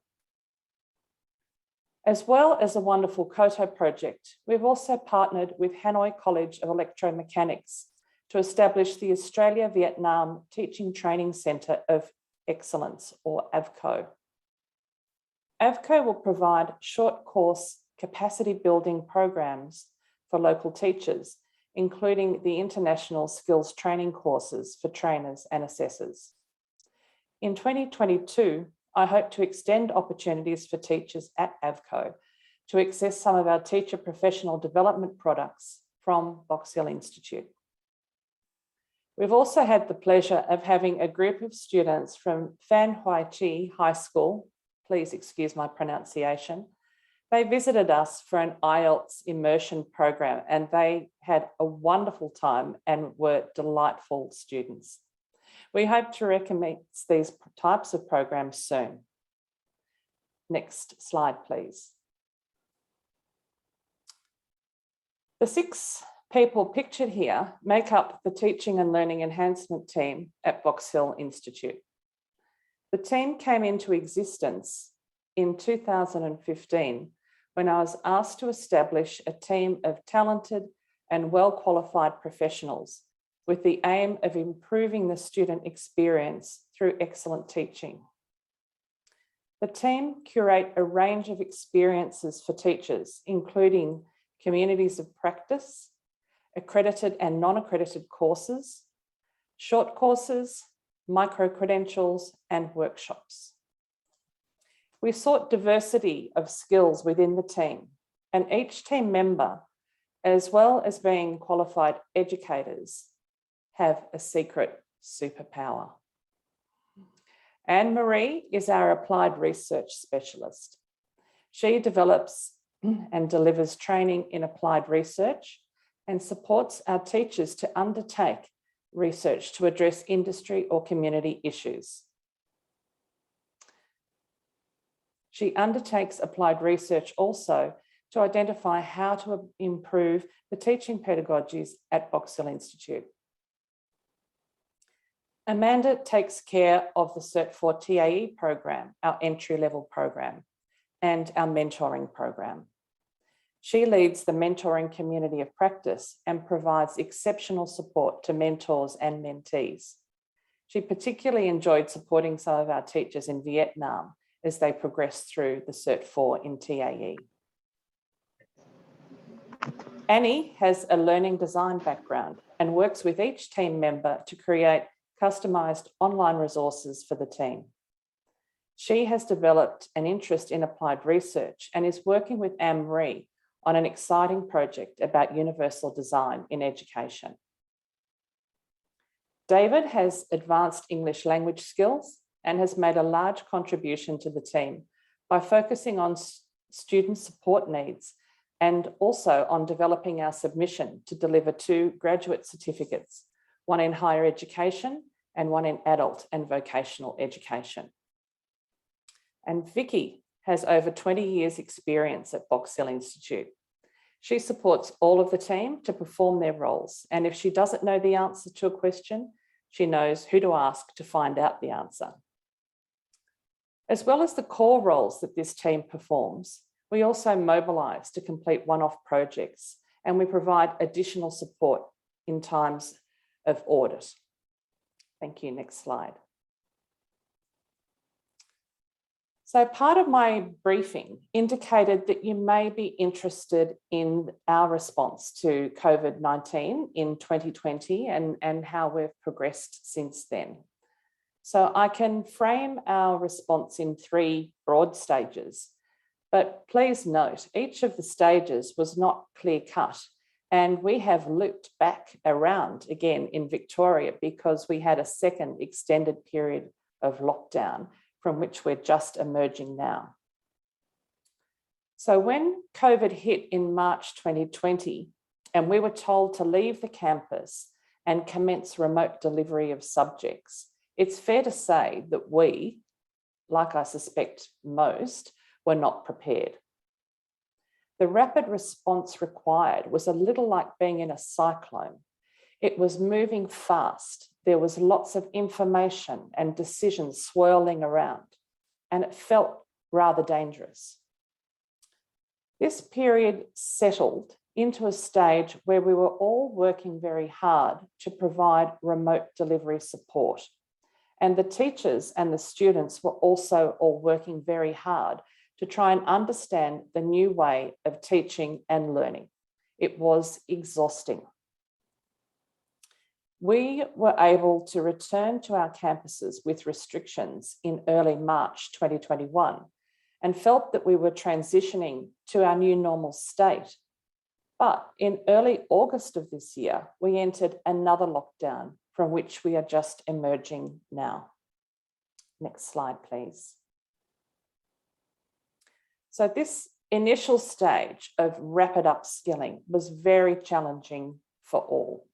As well as a wonderful Koto project, we've also partnered with Hanoi College of Electromechanics to establish the Australia-Vietnam Teaching Training Centre of Excellence, or AVCO. AVCO will provide short course capacity building programs for local teachers, including the international skills training courses for trainers and assessors. In 2022, I hope to extend opportunities for teachers at AVCO to access some of our teacher professional development products from Box Hill Institute. We've also had the pleasure of having a group of students from Phan Huy Chi High School, please excuse my pronunciation. They visited us for an IELTS immersion program and they had a wonderful time and were delightful students. We hope to recommence these types of programs soon. Next slide, please. The 6 people pictured here make up the Teaching and Learning Enhancement team at Box Hill Institute. The team came into existence in 2015 when I was asked to establish a team of talented and well-qualified professionals with the aim of improving the student experience through excellent teaching. The team curate a range of experiences for teachers, including communities of practice, accredited and non-accredited courses, short courses, micro-credentials, and workshops. We sought diversity of skills within the team, and each team member, as well as being qualified educators, have a secret superpower. Anne-Marie is our applied research specialist. She develops and delivers training in applied research and supports our teachers to undertake research to address industry or community issues. She undertakes applied research also to identify how to improve the teaching pedagogies at Box Hill Institute. Amanda takes care of the Cert 4 TAE program, our entry-level program, and our mentoring program. She leads the mentoring community of practice and provides exceptional support to mentors and mentees. She particularly enjoyed supporting some of our teachers in Vietnam as they progress through the Cert 4 in TAE. Annie has a learning design background and works with each team member to create customised online resources for the team. She has developed an interest in applied research and is working with Anne-Marie on an exciting project about universal design in education. David has advanced English language skills and has made a large contribution to the team by focusing on student support needs and also on developing our submission to deliver 2 graduate certificates, one in higher education and one in adult and vocational education. And Vicky has over 20 years experience at Box Hill Institute. She supports all of the team to perform their roles. And if she doesn't know the answer to a question, she knows who to ask to find out the answer. As well as the core roles that this team performs, we also mobilise to complete one-off projects and we provide additional support in times of audit. Thank you. Next slide. So part of my briefing indicated that you may be interested in our response to COVID-19 in 2020 and how we've progressed since then. So I can frame our response in 3 broad stages, but please note each of the stages was not clear cut, and we have looped back around again in Victoria because we had a second extended period of lockdown from which we're just emerging now. So when COVID hit in March 2020, and we were told to leave the campus and commence remote delivery of subjects, it's fair to say that we, like I suspect most, were not prepared. The rapid response required was a little like being in a cyclone. It was moving fast. There was lots of information and decisions swirling around, and it felt rather dangerous. This period settled into a stage where we were all working very hard to provide remote delivery support. And the teachers and the students were also all working very hard to try and understand the new way of teaching and learning. It was exhausting. We were able to return to our campuses with restrictions in early March 2021 and felt that we were transitioning to our new normal state. But in early August of this year, we entered another lockdown from which we are just emerging now. Next slide, please. So this initial stage of rapid upskilling was very challenging for all.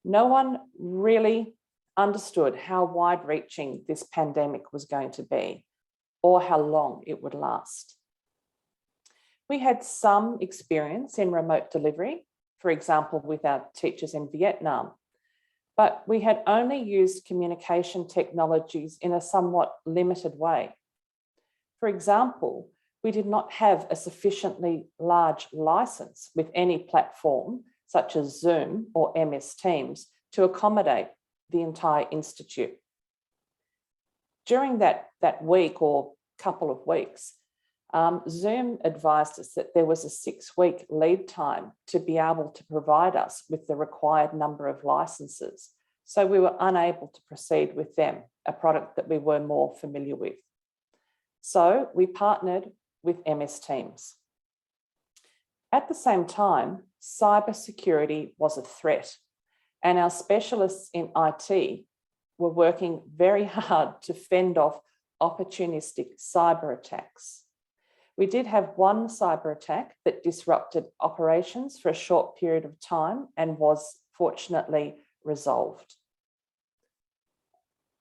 No one really understood how wide-reaching this pandemic was going to be or how long it would last. We had some experience in remote delivery, for example, with our teachers in Vietnam, but we had only used communication technologies in a somewhat limited way. For example, we did not have a sufficiently large license with any platform such as Zoom or MS Teams to accommodate the entire institute. During that week or couple of weeks, Zoom advised us that there was a 6-week lead time to be able to provide us with the required number of licenses. So we were unable to proceed with them, a product that we were more familiar with. So we partnered with MS Teams. At the same time, cybersecurity was a threat, and our specialists in IT were working very hard to fend off opportunistic cyber attacks. We did have one cyber attack that disrupted operations for a short period of time and was fortunately resolved.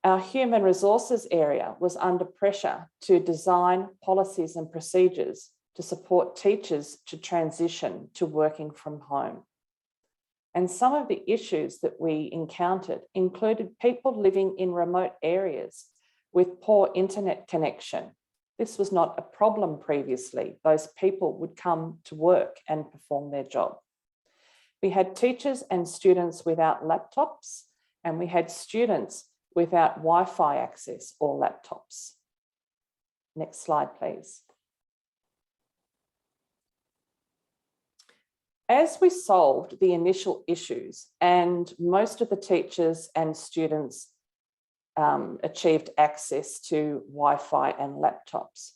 Our human resources area was under pressure to design policies and procedures to support teachers to transition to working from home. And some of the issues that we encountered included people living in remote areas with poor internet connection. This was not a problem previously. Those people would come to work and perform their job. We had teachers and students without laptops, and we had students without Wi-Fi access or laptops. Next slide, please. As we solved the initial issues and most of the teachers and students achieved access to Wi-Fi and laptops,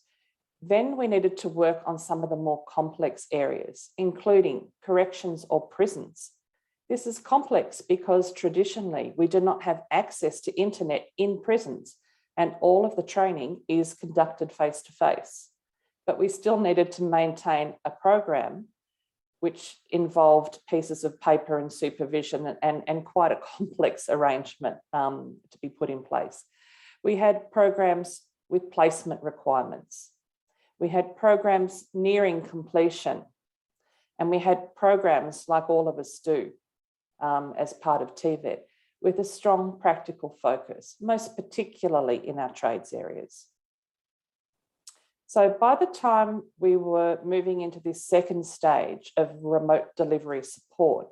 then we needed to work on some of the more complex areas, including corrections or prisons. This is complex because traditionally we do not have access to internet in prisons, and all of the training is conducted face-to-face. But we still needed to maintain a program which involved pieces of paper and supervision and quite a complex arrangement to be put in place. We had programs with placement requirements. We had programs nearing completion, and we had programs like all of us do as part of TVET with a strong practical focus, most particularly in our trades areas. So by the time we were moving into this second stage of remote delivery support,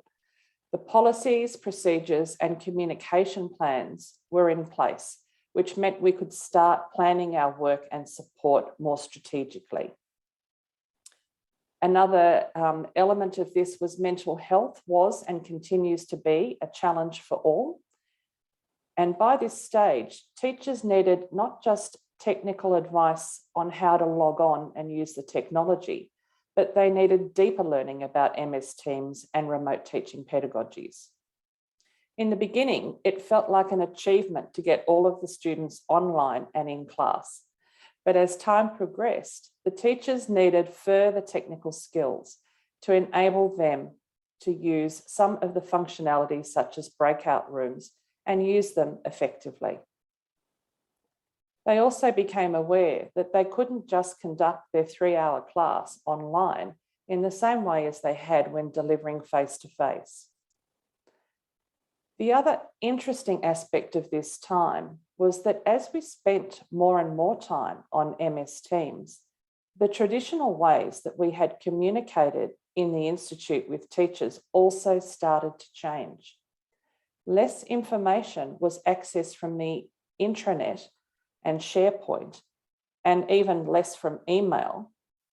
the policies, procedures, and communication plans were in place, which meant we could start planning our work and support more strategically. Another element of this was mental health was and continues to be a challenge for all. And by this stage, teachers needed not just technical advice on how to log on and use the technology, but they needed deeper learning about MS Teams and remote teaching pedagogies. In the beginning, it felt like an achievement to get all of the students online and in class. But as time progressed, the teachers needed further technical skills to enable them to use some of the functionalities such as breakout rooms and use them effectively. They also became aware that they couldn't just conduct their 3-hour class online in the same way as they had when delivering face-to-face. The other interesting aspect of this time was that as we spent more and more time on MS Teams, the traditional ways that we had communicated in the Institute with teachers also started to change. Less information was accessed from the intranet and SharePoint, and even less from email,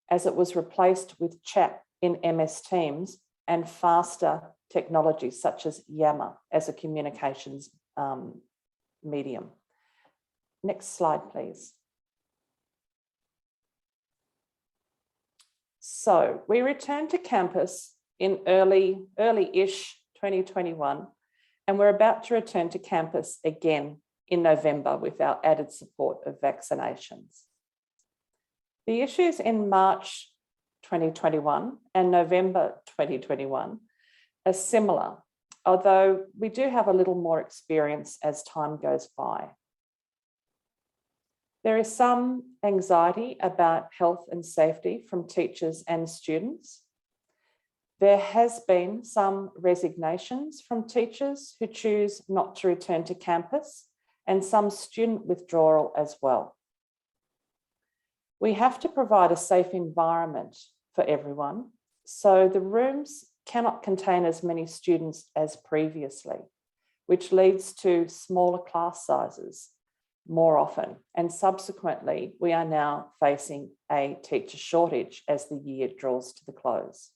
as it was replaced with chat in MS Teams and faster technologies such as Yammer as a communications medium. Next slide, please. So we returned to campus in early-ish 2021, and we're about to return to campus again in November with our added support of vaccinations. The issues in March 2021 and November 2021 are similar, although we do have a little more experience as time goes by. There is some anxiety about health and safety from teachers and students. There has been some resignations from teachers who choose not to return to campus, and some student withdrawal as well. We have to provide a safe environment for everyone, so the rooms cannot contain as many students as previously, which leads to smaller class sizes more often. And subsequently, we are now facing a teacher shortage as the year draws to the close.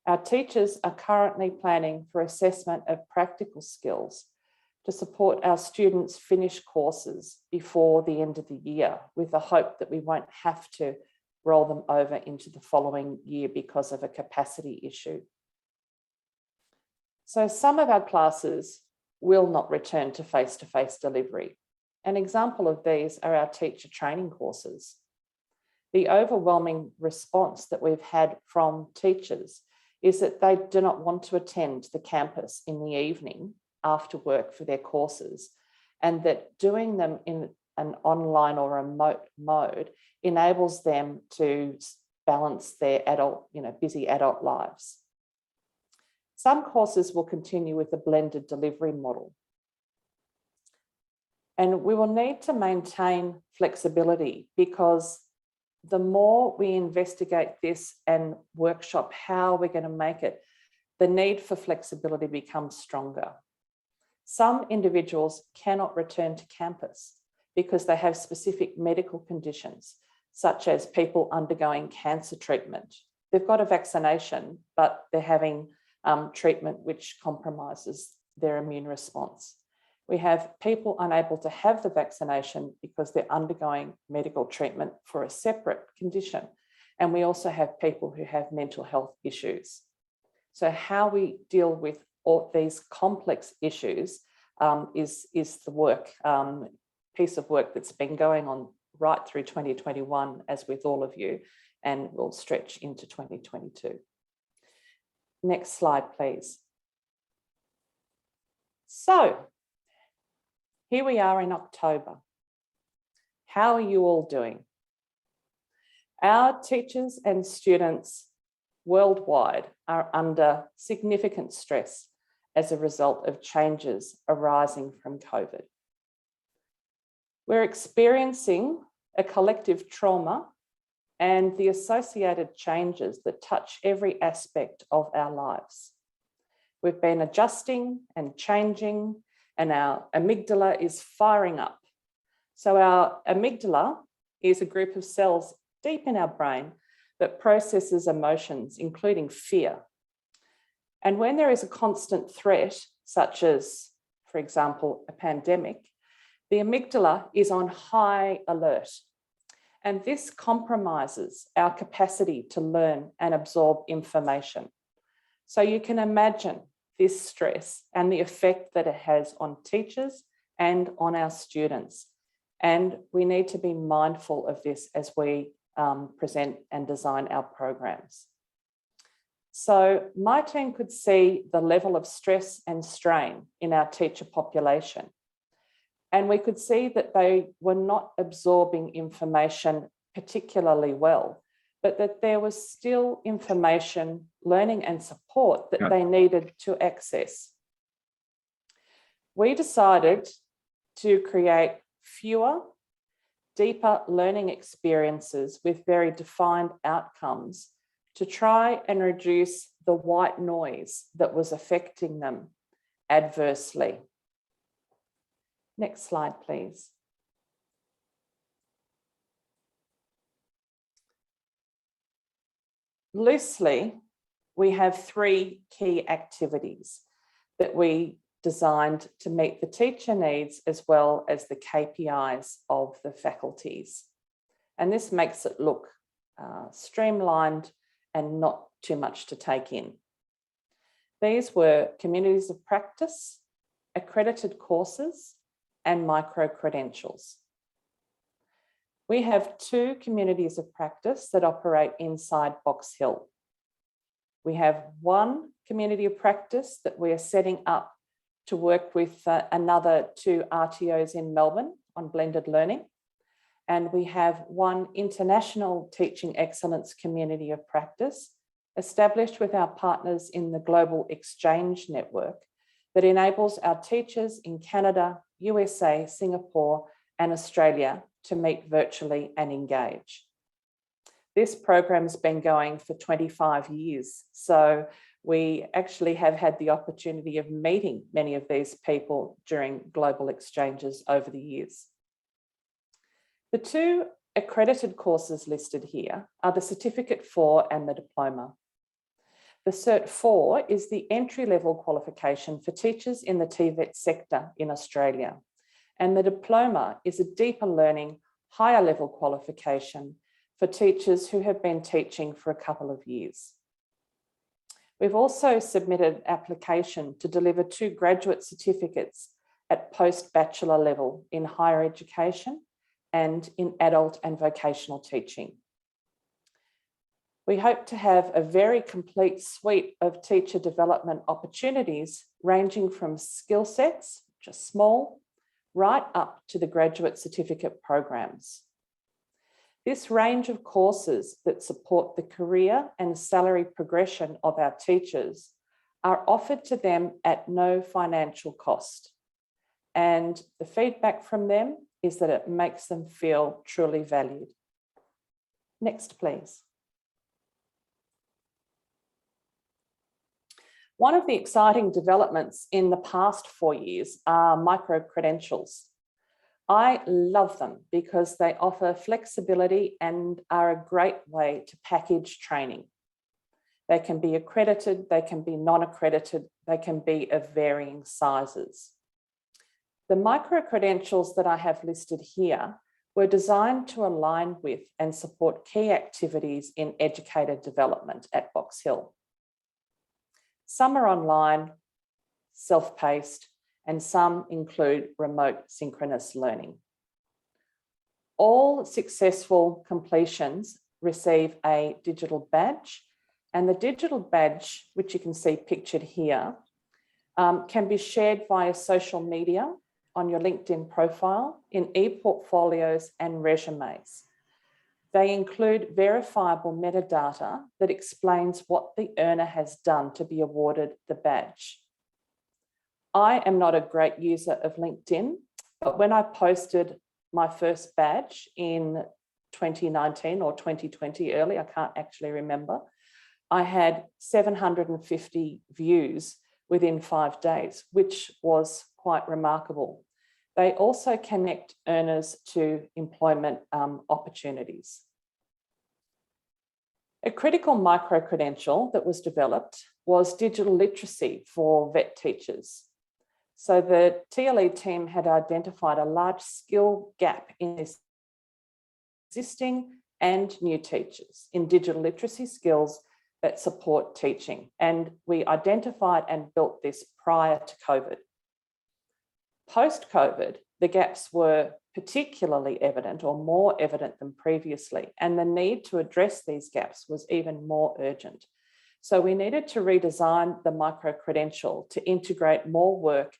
Our teachers are currently planning for assessment of practical skills to support our students finish courses before the end of the year, with the hope that we won't have to roll them over into the following year because of a capacity issue. So some of our classes will not return to face-to-face delivery. An example of these are our teacher training courses. The overwhelming response that we've had from teachers is that they do not want to attend the campus in the evening after work for their courses, and that doing them in an online or remote mode enables them to balance their busy adult lives. Some courses will continue with a blended delivery model. And we will need to maintain flexibility, because the more we investigate this and workshop how we're going to make it, the need for flexibility becomes stronger. Some individuals cannot return to campus because they have specific medical conditions, such as people undergoing cancer treatment. They've got a vaccination, but they're having treatment which compromises their immune response. We have people unable to have the vaccination because they're undergoing medical treatment for a separate condition. And we also have people who have mental health issues. So how we deal with all these complex issues is the work, piece of work that's been going on right through 2021, as with all of you, and will stretch into 2022. Next slide, please. So here we are in October. How are you all doing? Our teachers and students worldwide are under significant stress as a result of changes arising from COVID. We're experiencing a collective trauma and the associated changes that touch every aspect of our lives. We've been adjusting and changing, and our amygdala is firing up. So our amygdala is a group of cells deep in our brain that processes emotions, including fear. And when there is a constant threat, such as, for example, a pandemic, the amygdala is on high alert. And this compromises our capacity to learn and absorb information. So you can imagine this stress and the effect that it has on teachers and on our students. And we need to be mindful of this as we present and design our programs. So my team could see the level of stress and strain in our teacher population. And we could see that they were not absorbing information particularly well, but that there was still information, learning and support that they needed to access. We decided to create fewer, deeper learning experiences with very defined outcomes to try and reduce the white noise that was affecting them adversely. Next slide, please. Loosely, we have 3 key activities that we designed to meet the teacher needs as well as the KPIs of the faculties. And this makes it look streamlined and not too much to take in. These were communities of practice, accredited courses, and micro-credentials. We have 2 communities of practice that operate inside Box Hill. We have 1 community of practice that we are setting up to work with another 2 RTOs in Melbourne on blended learning. And we have 1 international teaching excellence community of practice established with our partners in the Global Exchange Network that enables our teachers in Canada, USA, Singapore, and Australia to meet virtually and engage. This program's been going for 25 years, so we actually have had the opportunity of meeting many of these people during global exchanges over the years. The 2 accredited courses listed here are the Certificate 4 and the Diploma. The Cert 4 is the entry-level qualification for teachers in the TVET sector in Australia, and the Diploma is a deeper learning, higher level qualification for teachers who have been teaching for a couple of years. We've also submitted application to deliver 2 graduate certificates at post-bachelor level in higher education and in adult and vocational teaching. We hope to have a very complete suite of teacher development opportunities ranging from skill sets, which are small, right up to the graduate certificate programs. This range of courses that support the career and salary progression of our teachers are offered to them at no financial cost. And the feedback from them is that it makes them feel truly valued. Next, please. One of the exciting developments in the past 4 years are micro-credentials. I love them because they offer flexibility and are a great way to package training. They can be accredited, they can be non-accredited, they can be of varying sizes. The micro-credentials that I have listed here were designed to align with and support key activities in educator development at Box Hill. Some are online, self-paced, and some include remote synchronous learning. All successful completions receive a digital badge, and the digital badge, which you can see pictured here, can be shared via social media on your LinkedIn profile, in e-portfolios and resumes. They include verifiable metadata that explains what the earner has done to be awarded the badge. I am not a great user of LinkedIn, but when I posted my first badge in 2019 or 2020 early, I can't actually remember, I had 750 views within 5 days, which was quite remarkable. They also connect earners to employment opportunities. A critical micro-credential that was developed was digital literacy for VET teachers. So the TLE team had identified a large skill gap in existing and new teachers in digital literacy skills that support teaching. And we identified and built this prior to COVID. Post-COVID, the gaps were particularly evident or more evident than previously, and the need to address these gaps was even more urgent. So we needed to redesign the micro-credential to integrate more work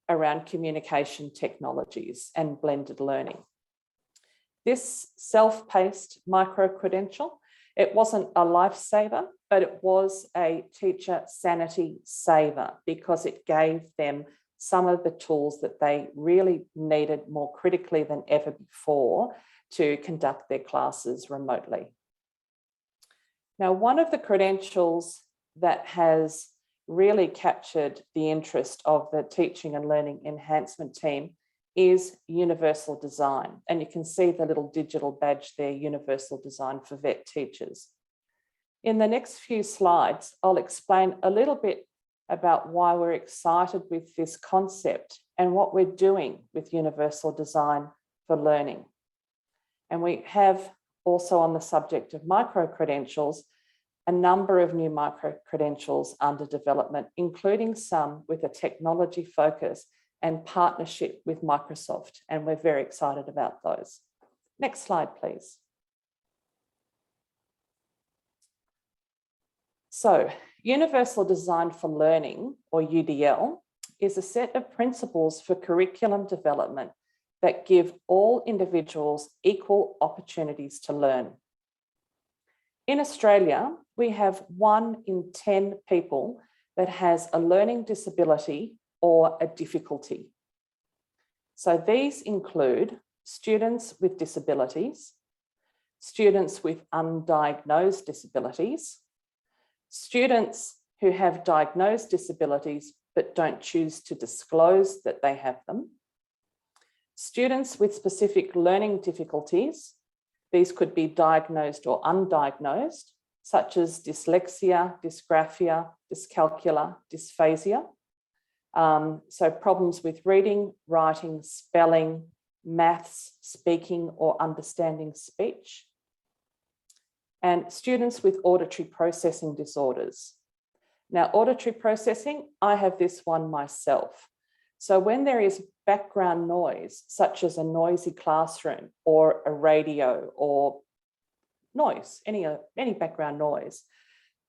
around communication technologies and blended learning. This self-paced micro-credential, it wasn't a lifesaver, but it was a teacher sanity saver because it gave them some of the tools that they really needed more critically than ever before to conduct their classes remotely. Now, one of the credentials that has really captured the interest of the teaching and learning enhancement team is universal design. And you can see the little digital badge there, universal design for VET teachers. In the next few slides, I'll explain a little bit about why we're excited with this concept and what we're doing with universal design for learning. And we have also, on the subject of micro-credentials, a number of new micro-credentials under development, including some with a technology focus and partnership with Microsoft. And we're very excited about those. Next slide, please. So, Universal Design for Learning, or UDL, is a set of principles for curriculum development that give all individuals equal opportunities to learn. In Australia, we have 1 in 10 people that has a learning disability or a difficulty. So these include students with disabilities, students with undiagnosed disabilities, students who have diagnosed disabilities but don't choose to disclose that they have them, students with specific learning difficulties. These could be diagnosed or undiagnosed, such as dyslexia, dysgraphia, dyscalculia, dysphasia. So problems with reading, writing, spelling, maths, speaking or understanding speech. And students with auditory processing disorders. Now, auditory processing, I have this one myself. So when there is background noise, such as a noisy classroom or a radio or noise, any background noise,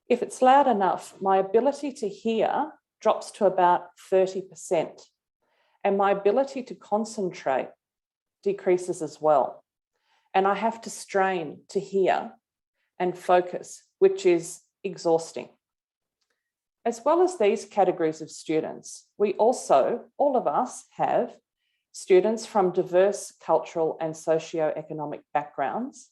if it's loud enough, my ability to hear drops to about 30%. And my ability to concentrate decreases as well. And I have to strain to hear and focus, which is exhausting. As well as these categories of students, we also, all of us, have students from diverse cultural and socio-economic backgrounds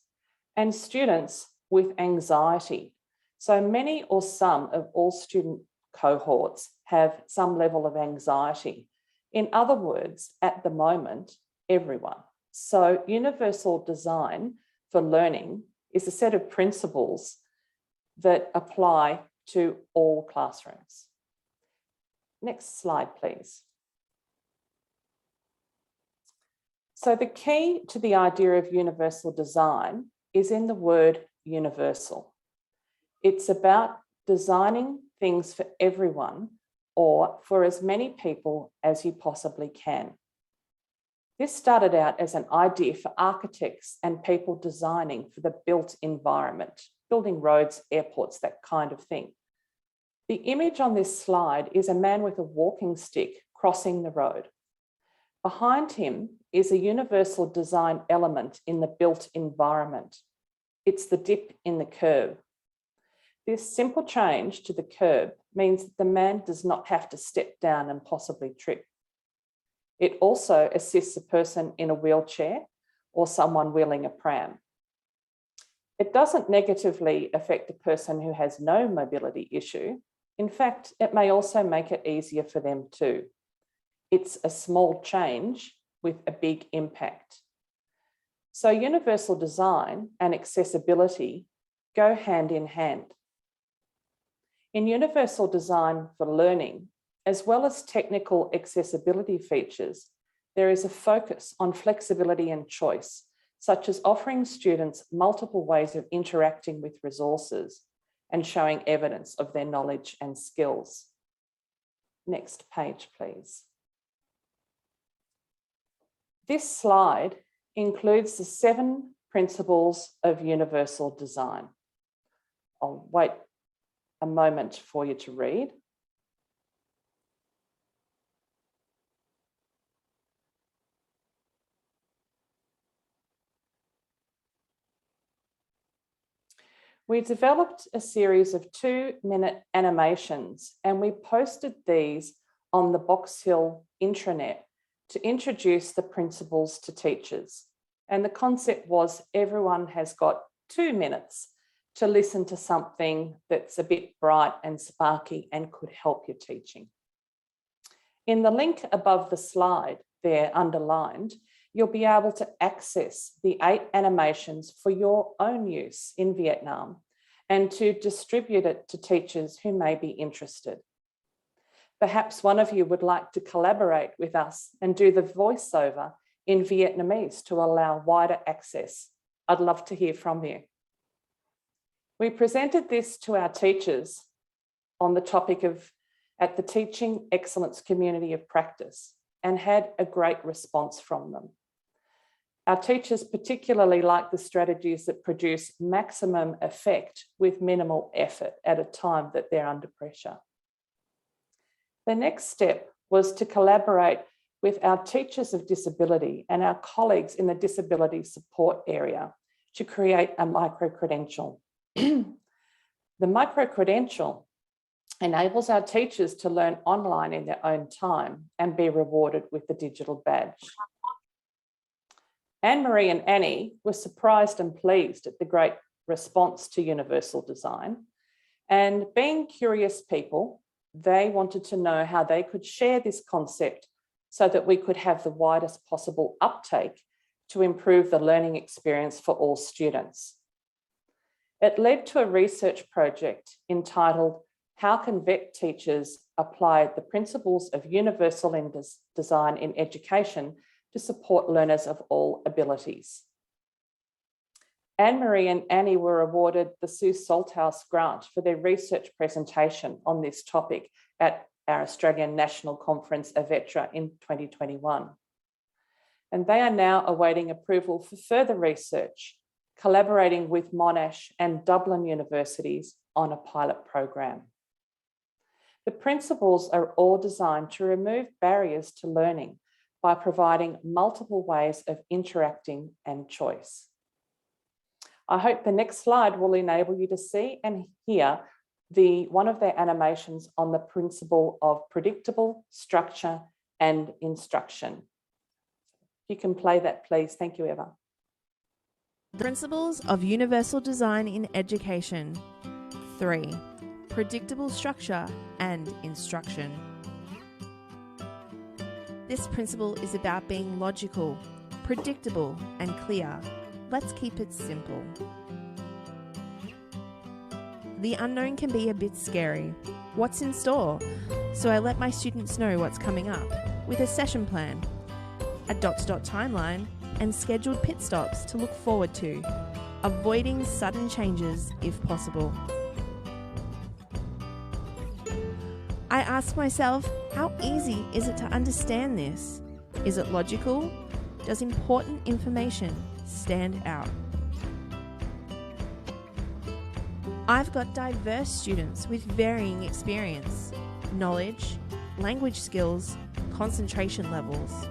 and students with anxiety. So many or some of all student cohorts have some level of anxiety. In other words, at the moment, everyone. So universal design for learning is a set of principles that apply to all classrooms. Next slide, please. So the key to the idea of universal design is in the word universal. It's about designing things for everyone or for as many people as you possibly can. This started out as an idea for architects and people designing for the built environment, building roads, airports, that kind of thing. The image on this slide is a man with a walking stick crossing the road. Behind him is a universal design element in the built environment. It's the dip in the curb. This simple change to the curb means that the man does not have to step down and possibly trip. It also assists a person in a wheelchair or someone wheeling a pram. It doesn't negatively affect a person who has no mobility issue. In fact, it may also make it easier for them too. It's a small change with a big impact. So universal design and accessibility go hand in hand. In universal design for learning, as well as technical accessibility features, there is a focus on flexibility and choice, such as offering students multiple ways of interacting with resources and showing evidence of their knowledge and skills. Next page, please. This slide includes the 7 principles of universal design. I'll wait a moment for you to read. We developed a series of 2-minute animations and we posted these on the Box Hill intranet to introduce the principles to teachers. And the concept was everyone has got 2 minutes to listen to something that's a bit bright and sparky and could help your teaching. In the link above the slide there underlined, you'll be able to access the 8 animations for your own use in Vietnam and to distribute it to teachers who may be interested. Perhaps one of you would like to collaborate with us and do the voiceover in Vietnamese to allow wider access. I'd love to hear from you. We presented this to our teachers on the topic of at the Teaching Excellence Community of Practice and had a great response from them. Our teachers particularly like the strategies that produce maximum effect with minimal effort at a time that they're under pressure. The next step was to collaborate with our teachers of disability and our colleagues in the disability support area to create a micro-credential. The micro-credential enables our teachers to learn online in their own time and be rewarded with the digital badge. Anne-Marie and Annie were surprised and pleased at the great response to universal design. And being curious people, they wanted to know how they could share this concept so that we could have the widest possible uptake to improve the learning experience for all students. It led to a research project entitled How Can VET Teachers Apply the Principles of Universal Design in Education to Support Learners of All Abilities? Anne-Marie and Annie were awarded the Sue Salthouse Grant for their research presentation on this topic at our Australian National Conference, AVETRA, in 2021. And they are now awaiting approval for further research, collaborating with Monash and Dublin universities on a pilot program. The principles are all designed to remove barriers to learning by providing multiple ways of interacting and choice. I hope the next slide will enable you to see and hear one of their animations on the principle of predictable structure and instruction. If you can play that, please. Thank you, Eva. Principles of Universal Design in Education. 3. Predictable structure and instruction. This principle is about being logical, predictable, and clear. Let's keep it simple. The unknown can be a bit scary. What's in store? So I let my students know what's coming up with a session plan, a dot-to-dot timeline, and scheduled pit stops to look forward to, avoiding sudden changes if possible. I ask myself, how easy is it to understand this? Is it logical? Does important information stand out? I've got diverse students with varying experience, knowledge, language skills, concentration levels.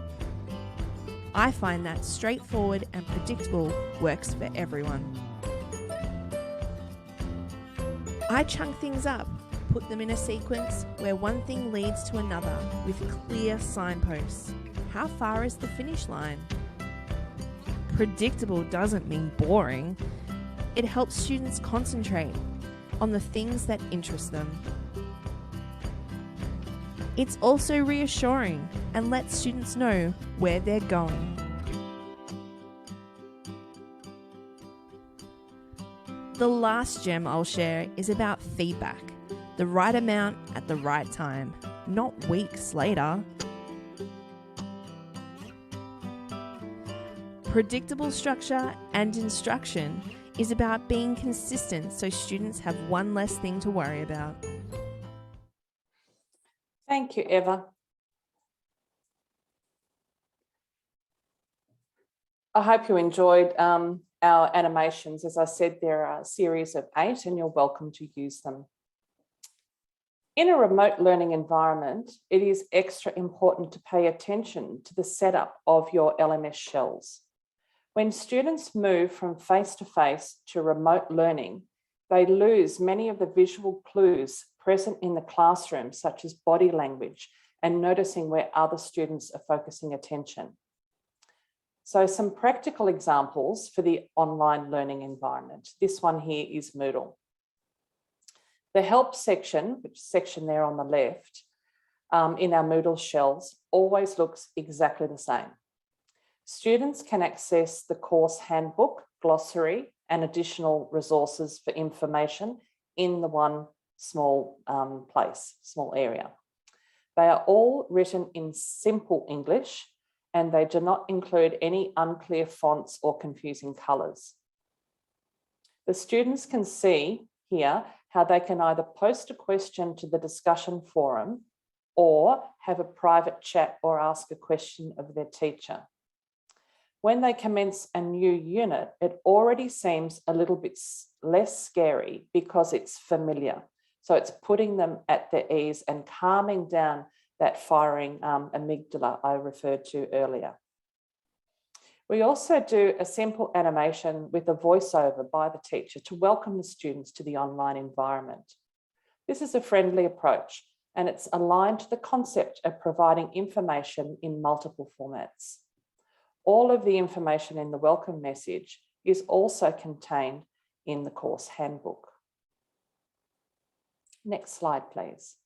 I find that straightforward and predictable works for everyone. I chunk things up, put them in a sequence where one thing leads to another with clear signposts. How far is the finish line? Predictable doesn't mean boring. It helps students concentrate on the things that interest them. It's also reassuring and lets students know where they're going. The last gem I'll share is about feedback, the right amount at the right time, not weeks later. Predictable structure and instruction is about being consistent so students have one less thing to worry about. Thank you, Eva. I hope you enjoyed our animations. As I said, there are a series of 8 and you're welcome to use them. In a remote learning environment, it is extra important to pay attention to the setup of your LMS shells. When students move from face-to-face to remote learning, they lose many of the visual clues present in the classroom, such as body language and noticing where other students are focusing attention. So some practical examples for the online learning environment. This one here is Moodle. The help section, which section there on the left, in our Moodle shells always looks exactly the same. Students can access the course handbook, glossary, and additional resources for information in the one small place, small area. They are all written in simple English, and they do not include any unclear fonts or confusing colours. The students can see here how they can either post a question to the discussion forum or have a private chat or ask a question of their teacher. When they commence a new unit, it already seems a little bit less scary because it's familiar. So it's putting them at their ease and calming down that firing amygdala I referred to earlier. We also do a simple animation with a voiceover by the teacher to welcome the students to the online environment. This is a friendly approach, and it's aligned to the concept of providing information in multiple formats. All of the information in the welcome message is also contained in the course handbook. Next slide, please.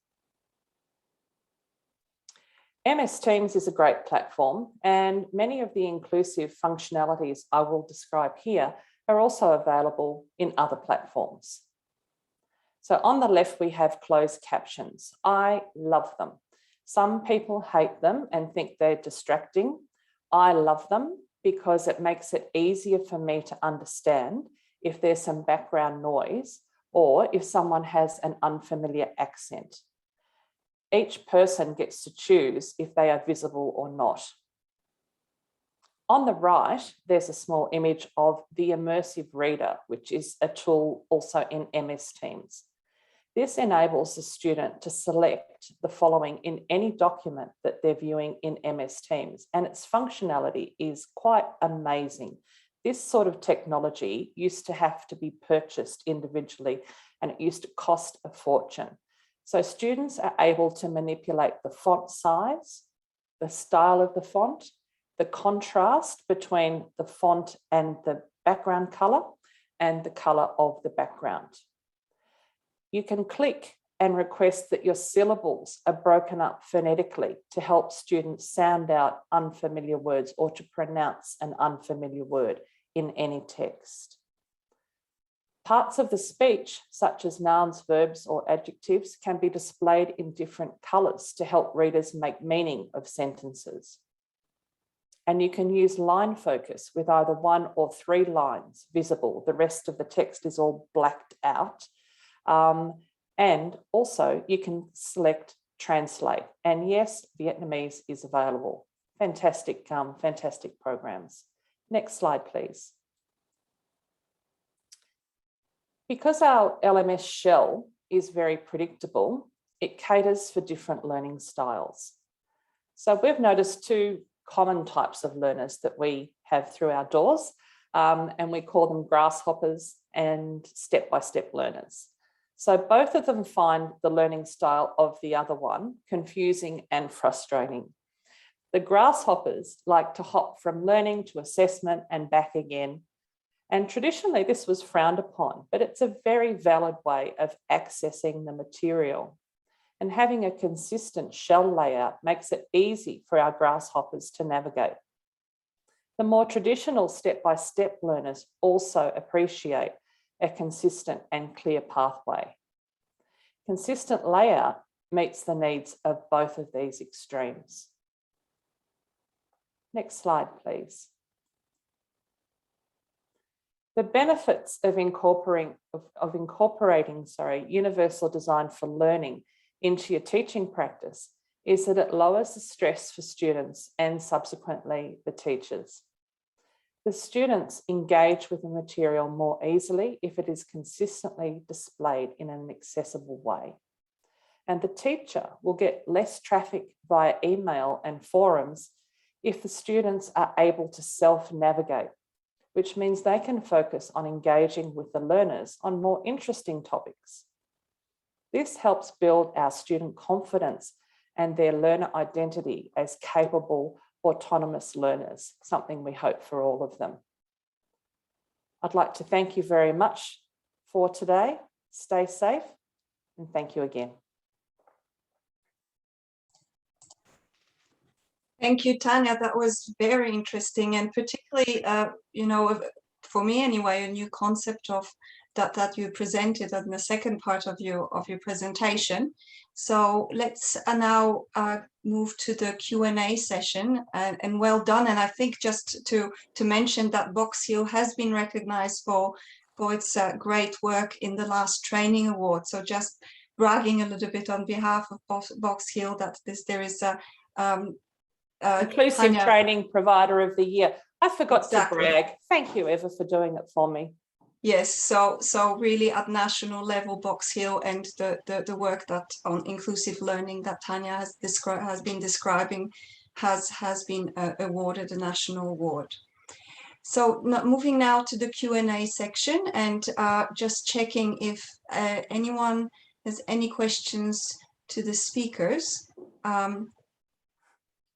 MS Teams is a great platform, and many of the inclusive functionalities I will describe here are also available in other platforms. So on the left, we have closed captions. I love them. Some people hate them and think they're distracting. I love them because it makes it easier for me to understand if there's some background noise or if someone has an unfamiliar accent. Each person gets to choose if they are visible or not. On the right, there's a small image of the Immersive Reader, which is a tool also in MS Teams. This enables the student to select the following in any document that they're viewing in MS Teams, and its functionality is quite amazing. This sort of technology used to have to be purchased individually, and it used to cost a fortune. So students are able to manipulate the font size, the style of the font, the contrast between the font and the background colour, and the colour of the background. You can click and request that your syllables are broken up phonetically to help students sound out unfamiliar words or to pronounce an unfamiliar word in any text. Parts of the speech, such as nouns, verbs, or adjectives, can be displayed in different colours to help readers make meaning of sentences. And you can use line focus with either 1 or 3 lines visible. The rest of the text is all blacked out. And also you can select translate. And yes, Vietnamese is available. Fantastic, fantastic programs. Next slide, please. Because our LMS shell is very predictable, it caters for different learning styles. So we've noticed 2 common types of learners that we have through our doors, and we call them grasshoppers and step-by-step learners. So both of them find the learning style of the other one confusing and frustrating. The grasshoppers like to hop from learning to assessment and back again. And traditionally this was frowned upon, but it's a very valid way of accessing the material. And having a consistent shell layout makes it easy for our grasshoppers to navigate. The more traditional step-by-step learners also appreciate a consistent and clear pathway. Consistent layout meets the needs of both of these extremes. Next slide, please. The benefits of incorporating universal design for learning into your teaching practice is that it lowers the stress for students and subsequently the teachers. The students engage with the material more easily if it is consistently displayed in an accessible way. And the teacher will get less traffic via email and forums if the students are able to self-navigate, which means they can focus on engaging with the learners on more interesting topics. This helps build our student confidence and their learner identity as capable autonomous learners, something we hope for all of them. I'd like to thank you very much for today. Stay safe, and thank you again. Thank you, Tanya. That was very interesting, and particularly, you know, for me anyway, a new concept of that you presented in the second part of your presentation. So let's now move to the Q&A session, and well done. And I think just to mention that Box Hill has been recognized for its great work in the last training award. So just bragging a little bit on behalf of Box Hill that there is a Inclusive Tanya, Training Provider of the Year. I forgot exactly. to brag. Thank you, Eva, for doing it for me. Yes, so really at national level, Box Hill and the work that on inclusive learning that Tanya has been describing has been awarded a national award. So moving now to the Q&A section, and just checking if anyone has any questions to the speakers.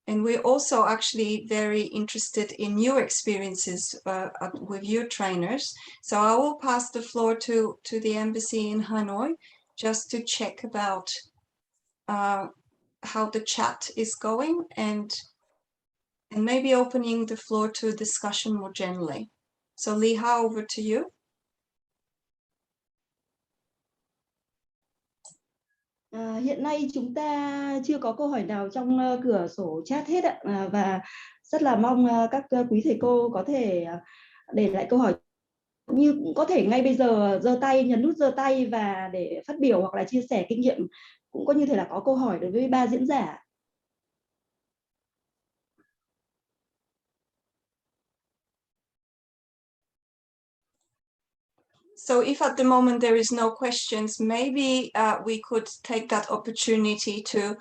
And we're also actually very interested in your experiences with your trainers. So I will pass the floor to the embassy in Hanoi just to check about how the chat is going, and maybe opening the floor to discussion more generally. So Liha, over to you. Hiện nay chúng ta chưa có câu hỏi nào trong cửa sổ chat hết ạ, và rất là mong các quý thầy cô có thể để lại câu hỏi, như có thể ngay bây giờ giơ tay, nhấn nút giơ tay và để phát biểu hoặc là chia sẻ kinh nghiệm, cũng có như thể là có câu hỏi đối với ba diễn giả. So if at the moment there is no questions, maybe we could take that opportunity to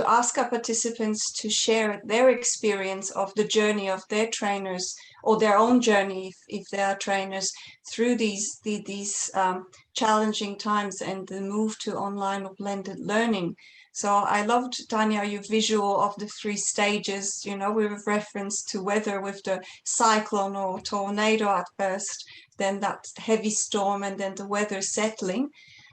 ask our participants to share their experience of the journey of their trainers, or their own journey if they are trainers, through these challenging times and the move to online or blended learning. So I loved, Tanya, your visual of the 3 stages, you know, with reference to weather with the cyclone or tornado at first, then that heavy storm, and then the weather settling.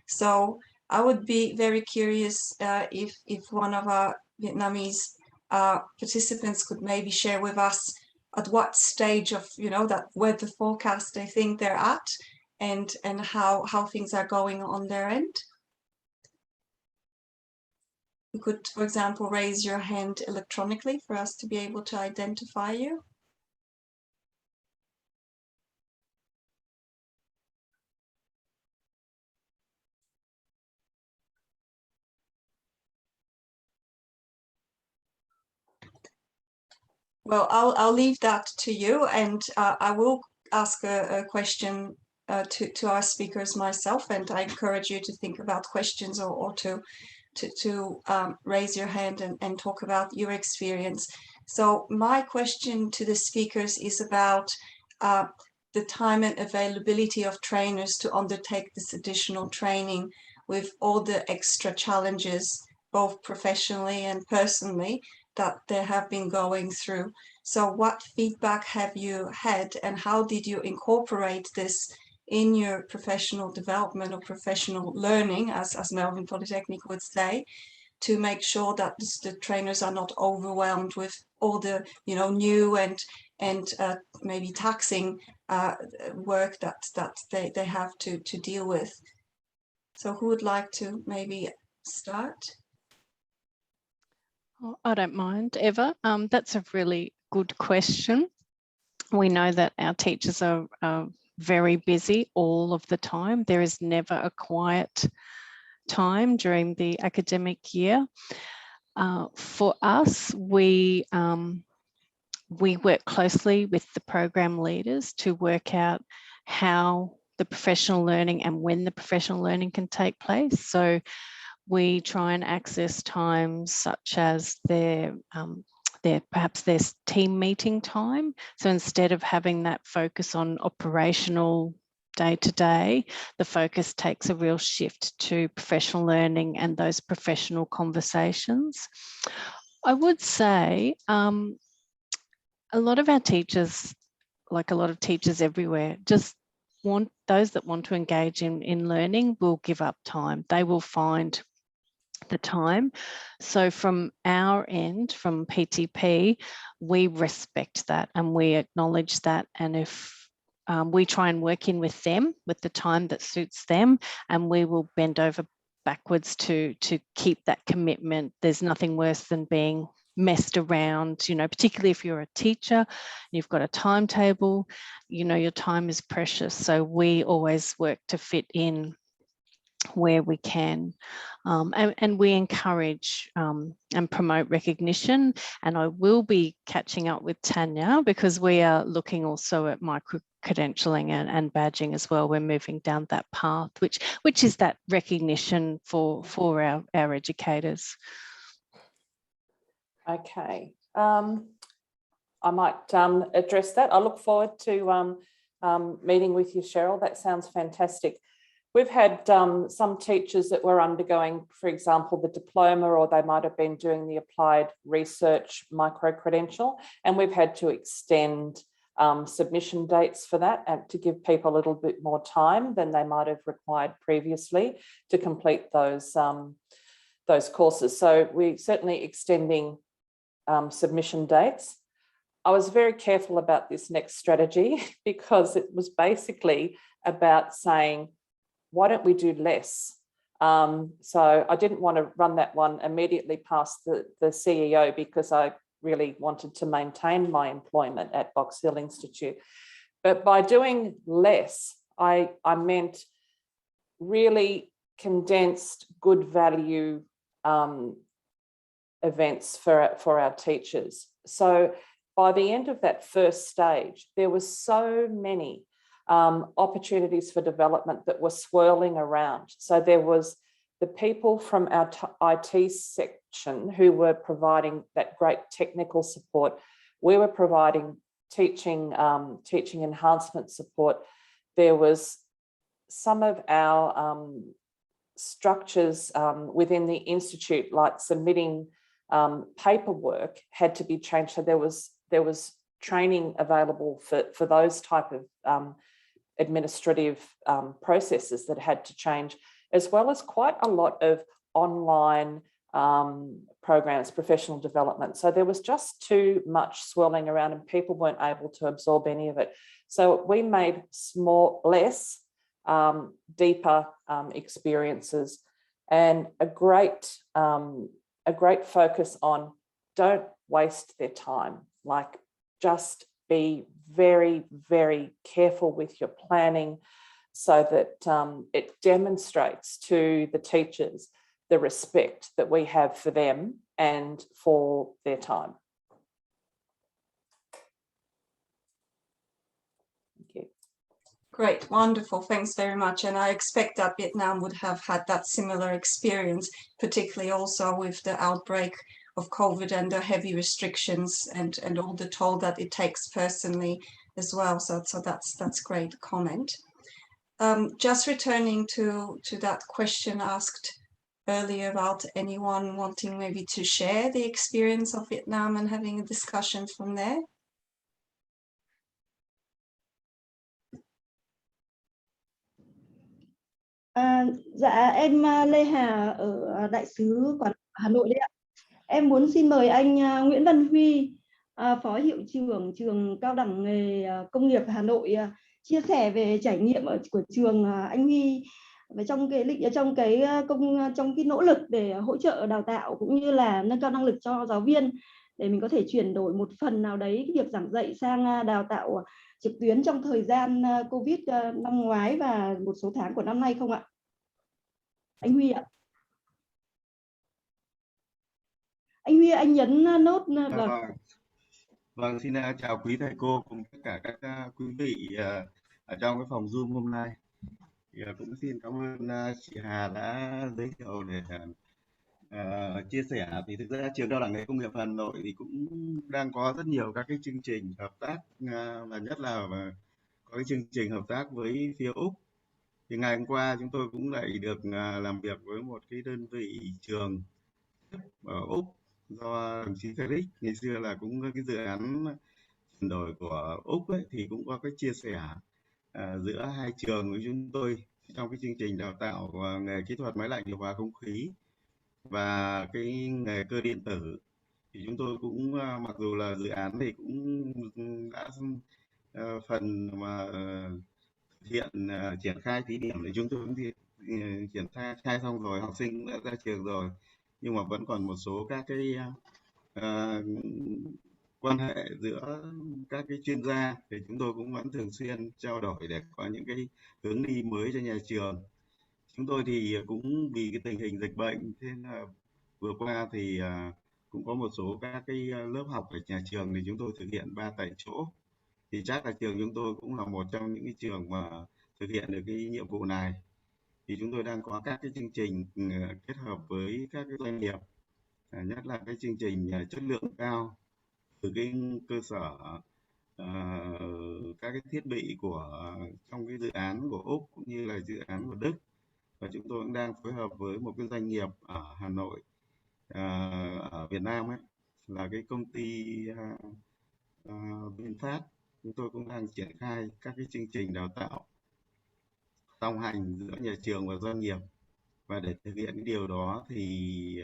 So I would be very curious if one of our Vietnamese participants could maybe share with us at what stage of, you know, that weather forecast they think they're at, and how things are going on their end. You could, for example, raise your hand electronically for us to be able to identify you. Well, I'll leave that to you, and I will ask a question to our speakers myself, and I encourage you to think about questions or to raise your hand and talk about your experience. So my question to the speakers is about the time and availability of trainers to undertake this additional training with all the extra challenges, both professionally and personally, that they have been going through. So what feedback have you had, and how did you incorporate this in your professional development or professional learning, as Melbourne Polytechnic would say, to make sure that the trainers are not overwhelmed with all the, you know, new and maybe taxing work that they have to deal with. So who would like to maybe start? I don't mind, Eva. That's a really good question. We know that our teachers are very busy all of the time. There is never a quiet time during the academic year. For us, we work closely with the program leaders to work out how the professional learning and when the professional learning can take place. So we try and access times such as perhaps their team meeting time. So instead of having that focus on operational day-to-day, the focus takes a real shift to professional learning and those professional conversations. I would say A lot of our teachers, like a lot of teachers everywhere, just want those that want to engage in learning will give up time. They will find the time. So from our end, from PTP, we respect that and we acknowledge that. And if we try and work in with them with the time that suits them, and we will bend over backwards to keep that commitment. There's nothing worse than being messed around, you know, particularly if you're a teacher, you've got a timetable, you know, your time is precious. So we always work to fit in where we can, and we encourage and promote recognition. And I will be catching up with Tanya because we are looking also at micro-credentialing and badging as well. We're moving down that path, which is that recognition for our educators. Okay, I might address that. I look forward to meeting with you, Cheryl. That sounds fantastic. We've had some teachers that were undergoing, for example, the diploma, or they might have been doing the applied research micro-credential, and we've had to extend submission dates for that and to give people a little bit more time than they might have required previously to complete those courses. So we're certainly extending submission dates. I was very careful about this next strategy because it was basically about saying, why don't we do less? So I didn't want to run that one immediately past the CEO because I really wanted to maintain my employment at Box Hill Institute. But by doing less, I meant really condensed good value events for our teachers. So by the end of that first stage, there was so many opportunities for development that were swirling around. So there was the people from our IT section who were providing that great technical support. We were providing teaching enhancement support. There was some of our structures within the institute, like submitting paperwork, had to be changed. So there was training available for those type of administrative processes that had to change, as well as quite a lot of online programs, professional development. So there was just too much swirling around and people weren't able to absorb any of it. So we made less, deeper experiences, and a great focus on don't waste their time. Like, just be very, very careful with your planning so that it demonstrates to the teachers the respect that we have for them and for their time. Thank you. Great, wonderful, thanks very much. And I expect that Vietnam would have had that similar experience, particularly also with the outbreak of COVID and the heavy restrictions and all the toll that it takes personally as well. So that's great comment. Just returning to that question asked earlier about anyone wanting maybe to share the experience of Vietnam and having a discussion from there. Dạ em Lê Hà ở Đại sứ Quán Hà Nội đấy ạ. Em muốn xin mời anh Nguyễn Văn Huy, Phó Hiệu trưởng Trường Cao đẳng Nghề Công nghiệp Hà Nội chia sẻ về trải nghiệm của trường. Anh Huy về trong cái nỗ lực để hỗ trợ đào tạo cũng như là nâng cao năng lực cho giáo viên để mình có thể chuyển đổi một phần nào đấy cái việc giảng dạy sang đào tạo trực tuyến trong thời gian Covid năm ngoái và một số tháng của năm nay không ạ? Anh Huy ạ. Anh Huy, anh nhấn nốt. Vâng, xin chào quý thầy cô cùng tất cả các quý vị ở trong cái phòng Zoom hôm nay. Thì cũng xin cảm ơn chị Hà đã giới thiệu để chia sẻ. Thì thực ra trường Cao đẳng Nghề Công nghiệp Hà Nội thì cũng đang có rất nhiều các cái chương trình hợp tác, và nhất là có cái chương trình hợp tác với phía Úc. Thì ngày hôm qua chúng tôi cũng lại được làm việc với một cái đơn vị trường ở Úc do đồng chí Eric ngày xưa là cũng cái dự án chuyển đổi của Úc ấy, thì cũng có cái chia sẻ giữa hai trường của chúng tôi trong cái chương trình đào tạo nghề kỹ thuật máy lạnh điều hòa không khí và cái nghề cơ điện tử. Thì chúng tôi cũng mặc dù là dự án thì cũng đã phần mà thực hiện triển khai thí điểm thì chúng tôi cũng triển khai xong rồi, học sinh cũng đã ra trường rồi, nhưng mà vẫn còn một số các cái quan hệ giữa các cái chuyên gia thì chúng tôi cũng vẫn thường xuyên trao đổi để có những cái hướng đi mới cho nhà trường. Chúng tôi thì cũng vì cái tình hình dịch bệnh, thế là vừa qua thì cũng có một số các cái lớp học ở nhà trường thì chúng tôi thực hiện 3 tại chỗ. Thì chắc là trường chúng tôi cũng là một trong những cái trường mà thực hiện được cái nhiệm vụ này. Thì chúng tôi đang có các cái chương trình kết hợp với các cái doanh nghiệp, nhất là cái chương trình chất lượng cao từ cái cơ sở các cái thiết bị của trong cái dự án của Úc cũng như là dự án của Đức. Và chúng tôi cũng đang phối hợp với một cái doanh nghiệp ở Hà Nội, ở Việt Nam ấy, là cái công ty VinFast. Chúng tôi cũng đang triển khai các cái chương trình đào tạo song hành giữa nhà trường và doanh nghiệp. Và để thực hiện cái điều đó thì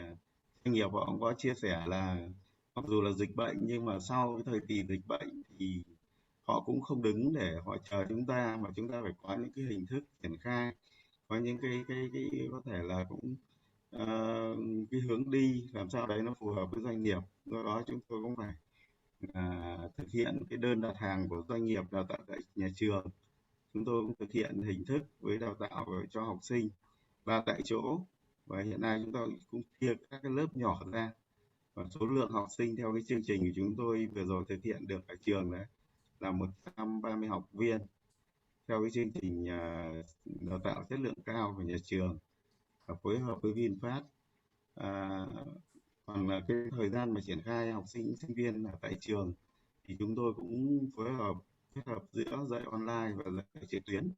doanh nghiệp họ cũng có chia sẻ là mặc dù là dịch bệnh nhưng mà sau cái thời kỳ dịch bệnh thì họ cũng không đứng để họ chờ chúng ta, mà chúng ta phải có những cái hình thức triển khai, có những cái có thể là cũng cái hướng đi làm sao đấy nó phù hợp với doanh nghiệp. Do đó chúng tôi cũng phải thực hiện cái đơn đặt hàng của doanh nghiệp đào tạo tại nhà trường. Chúng tôi cũng thực hiện hình thức với đào tạo cho học sinh 3 tại chỗ, và hiện nay chúng tôi cũng chia các cái lớp nhỏ ra, và số lượng học sinh theo cái chương trình của chúng tôi vừa rồi thực hiện được ở trường đấy là 130 học viên theo cái chương trình đào tạo chất lượng cao của nhà trường và phối hợp với VinFast. Còn là cái thời gian mà triển khai học sinh sinh viên ở tại trường thì chúng tôi cũng phối hợp kết hợp giữa dạy online và dạy trực tuyến.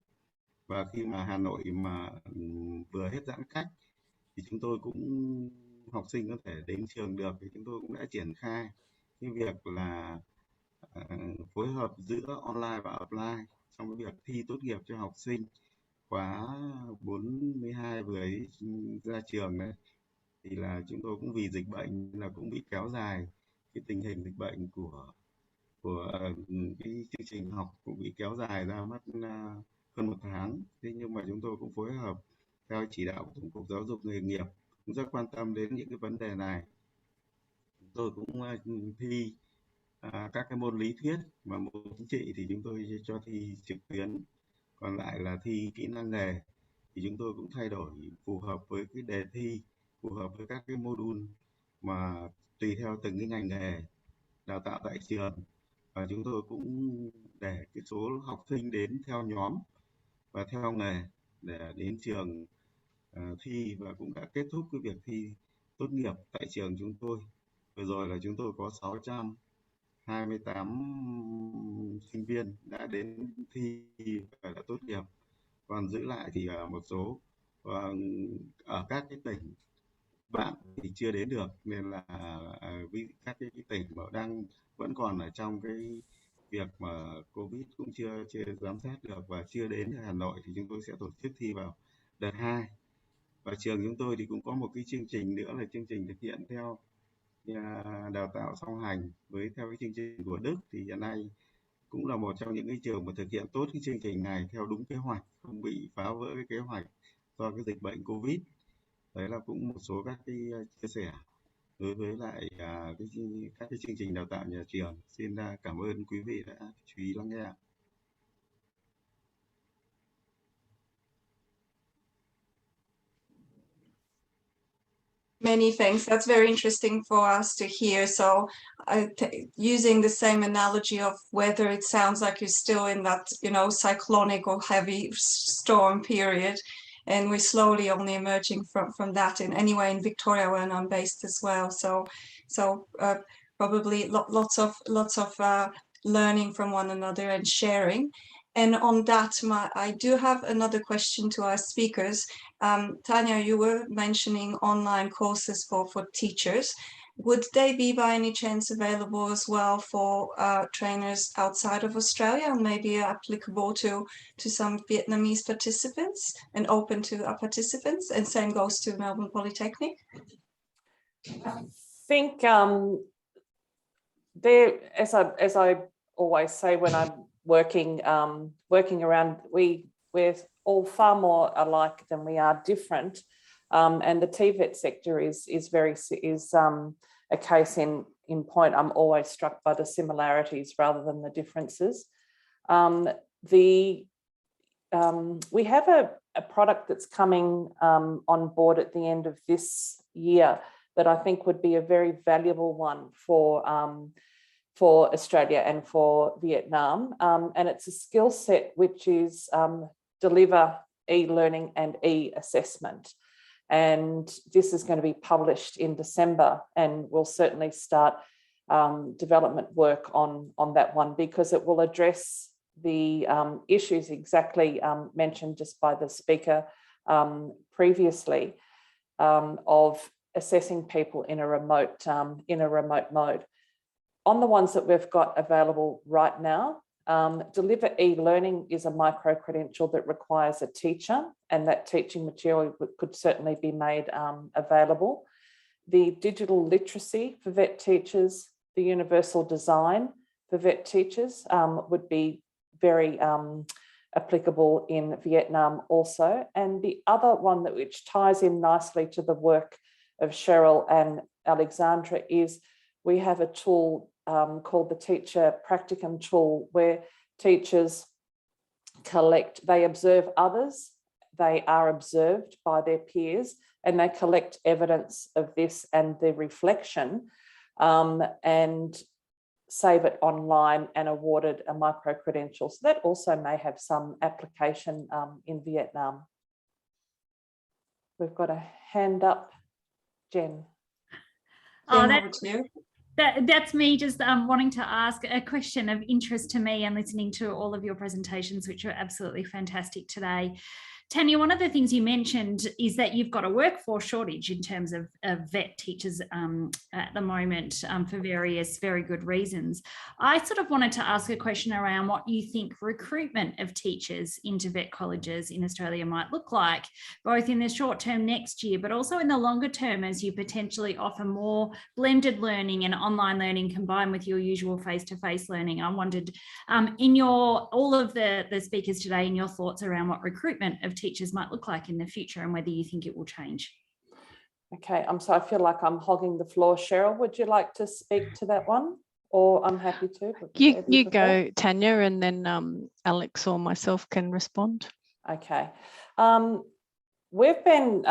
Và khi mà Hà Nội mà vừa hết giãn cách thì chúng tôi cũng học sinh có thể đến trường được, thì chúng tôi cũng đã triển khai cái việc là phối hợp giữa online và offline trong cái việc thi tốt nghiệp cho học sinh khóa 42 vừa ra trường đấy. Thì là chúng tôi cũng vì dịch bệnh là cũng bị kéo dài cái tình hình dịch bệnh của cái chương trình học cũng bị kéo dài ra mất hơn 1 tháng. Thế nhưng mà chúng tôi cũng phối hợp theo chỉ đạo của Tổng cục Giáo dục nghề nghiệp, cũng rất quan tâm đến những cái vấn đề này. Chúng tôi cũng thi các cái môn lý thuyết, và môn chính trị thì chúng tôi cho thi trực tuyến, còn lại là thi kỹ năng nghề thì chúng tôi cũng thay đổi phù hợp với cái đề thi, phù hợp với các cái module mà tùy theo từng cái ngành nghề đào tạo tại trường. Và chúng tôi cũng để cái số học sinh đến theo nhóm và theo nghề để đến trường thi, và cũng đã kết thúc cái việc thi tốt nghiệp tại trường chúng tôi. Vừa rồi là chúng tôi có 628 sinh viên đã đến thi và đã tốt nghiệp. Còn giữ lại thì một số ở các cái tỉnh bạn thì chưa đến được, nên là các cái tỉnh mà vẫn còn ở trong cái việc mà Covid cũng chưa giám sát được và chưa đến Hà Nội thì chúng tôi sẽ tổ chức thi vào đợt 2. Và trường chúng tôi thì cũng có một cái chương trình nữa là chương trình thực hiện theo đào tạo song hành với theo cái chương trình của Đức. Thì hiện nay cũng là một trong những cái trường mà thực hiện tốt cái chương trình này theo đúng kế hoạch, không bị phá vỡ cái kế hoạch do cái dịch bệnh Covid. Đấy là cũng một số các cái chia sẻ đối với lại các cái chương trình đào tạo nhà trường. Xin cảm ơn quý vị đã chú ý lắng nghe. Many thanks. That's very interesting for us to hear. So using the same analogy of weather, it sounds like you're still in that, cyclonic or heavy storm period. And we're slowly only emerging from that anyway in Victoria, where I'm based as well. So probably lots of learning from one another and sharing. And on that, I do have another question to our speakers. Tanya, you were mentioning online courses for teachers. would they be by any chance available as well for trainers outside of Australia, and maybe applicable to some Vietnamese participants and open to our participants? And same goes to Melbourne Polytechnic. I think there, as I always say when I'm working around, we're all far more alike than we are different, and the TVET sector is a case in point. I'm always struck by the similarities rather than the differences. We have a product that's coming on board at the end of this year that I think would be a very valuable one for Australia and for Vietnam. And it's a skill set which is deliver e-learning and e-assessment. And this is going to be published in December, and we'll certainly start development work on that one, because it will address the issues exactly mentioned just by the speaker previously, of assessing people in a remote mode. On the ones that we've got available right now, Deliver e-learning is a micro-credential that requires a teacher, and that teaching material could certainly be made available. The digital literacy for VET teachers, the universal design for VET teachers would be very applicable in Vietnam also. And the other one which ties in nicely to the work of Cheryl and Alexandra is we have a tool called the Teacher Practicum tool, where teachers they observe others, they are observed by their peers, and they collect evidence of this and the reflection, and save it online and awarded a micro-credential. So that also may have some application in Vietnam. We've got a hand up, Jen. Oh, that's me just wanting to ask a question of interest to me and listening to all of your presentations, which are absolutely fantastic today. Tanya, one of the things you mentioned is that you've got a workforce shortage in terms of VET teachers at the moment for various very good reasons. I sort of wanted to ask a question around what you think recruitment of teachers into VET colleges in Australia might look like, both in the short term next year, but also in the longer term as you potentially offer more blended learning and online learning combined with your usual face-to-face learning. I wondered in all of the speakers today, in your thoughts around what recruitment of teachers might look like in the future and whether you think it will change. Okay, I feel like I'm hogging the floor. Cheryl, would you like to speak to that one? Or I'm happy to. You go, Tanya, and then Alex or myself can respond. Okay. We've been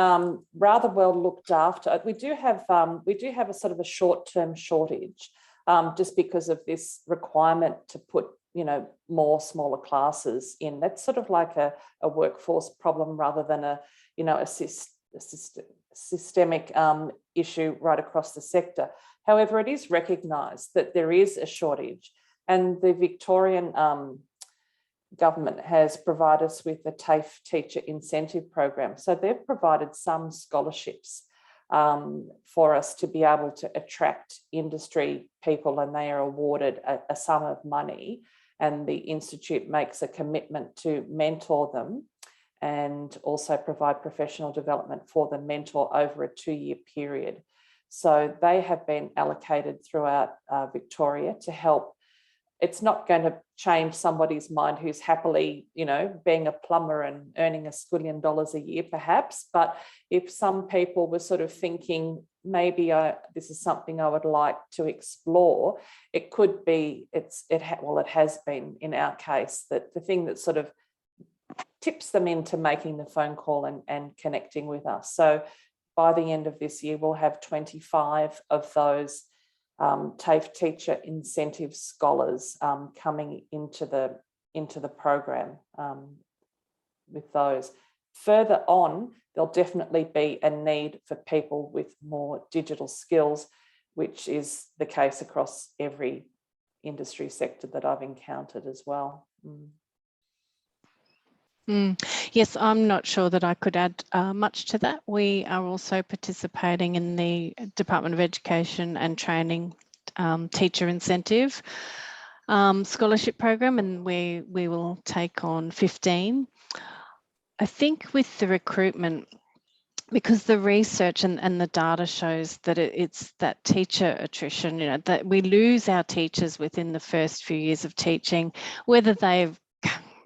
rather well looked after. We do have a sort of a short-term shortage just because of this requirement to put more smaller classes in. That's sort of like a workforce problem rather than a systemic issue right across the sector. However, it is recognised that there is a shortage, and the Victorian government has provided us with the TAFE Teacher Incentive Program. So they've provided some scholarships for us to be able to attract industry people, and they are awarded a sum of money, and the Institute makes a commitment to mentor them and also provide professional development for the mentor over a 2-year period. So they have been allocated throughout Victoria to help. It's not going to change somebody's mind who's happily, being a plumber and earning $1 squillion a year, perhaps. But if some people were sort of thinking, maybe this is something I would like to explore, it could be, it has been in our case, that the thing that sort of tips them into making the phone call and connecting with us. So by the end of this year, we'll have 25 of those TAFE Teacher Incentive Scholars coming into the program with those. Further on, there'll definitely be a need for people with more digital skills, which is the case across every industry sector that I've encountered as well. Yes, I'm not sure that I could add much to that. We are also participating in the Department of Education and Training teacher incentive scholarship program, and we will take on 15. I think with the recruitment, because the research and the data shows that it's that teacher attrition, you know, that we lose our teachers within the first few years of teaching, whether they've,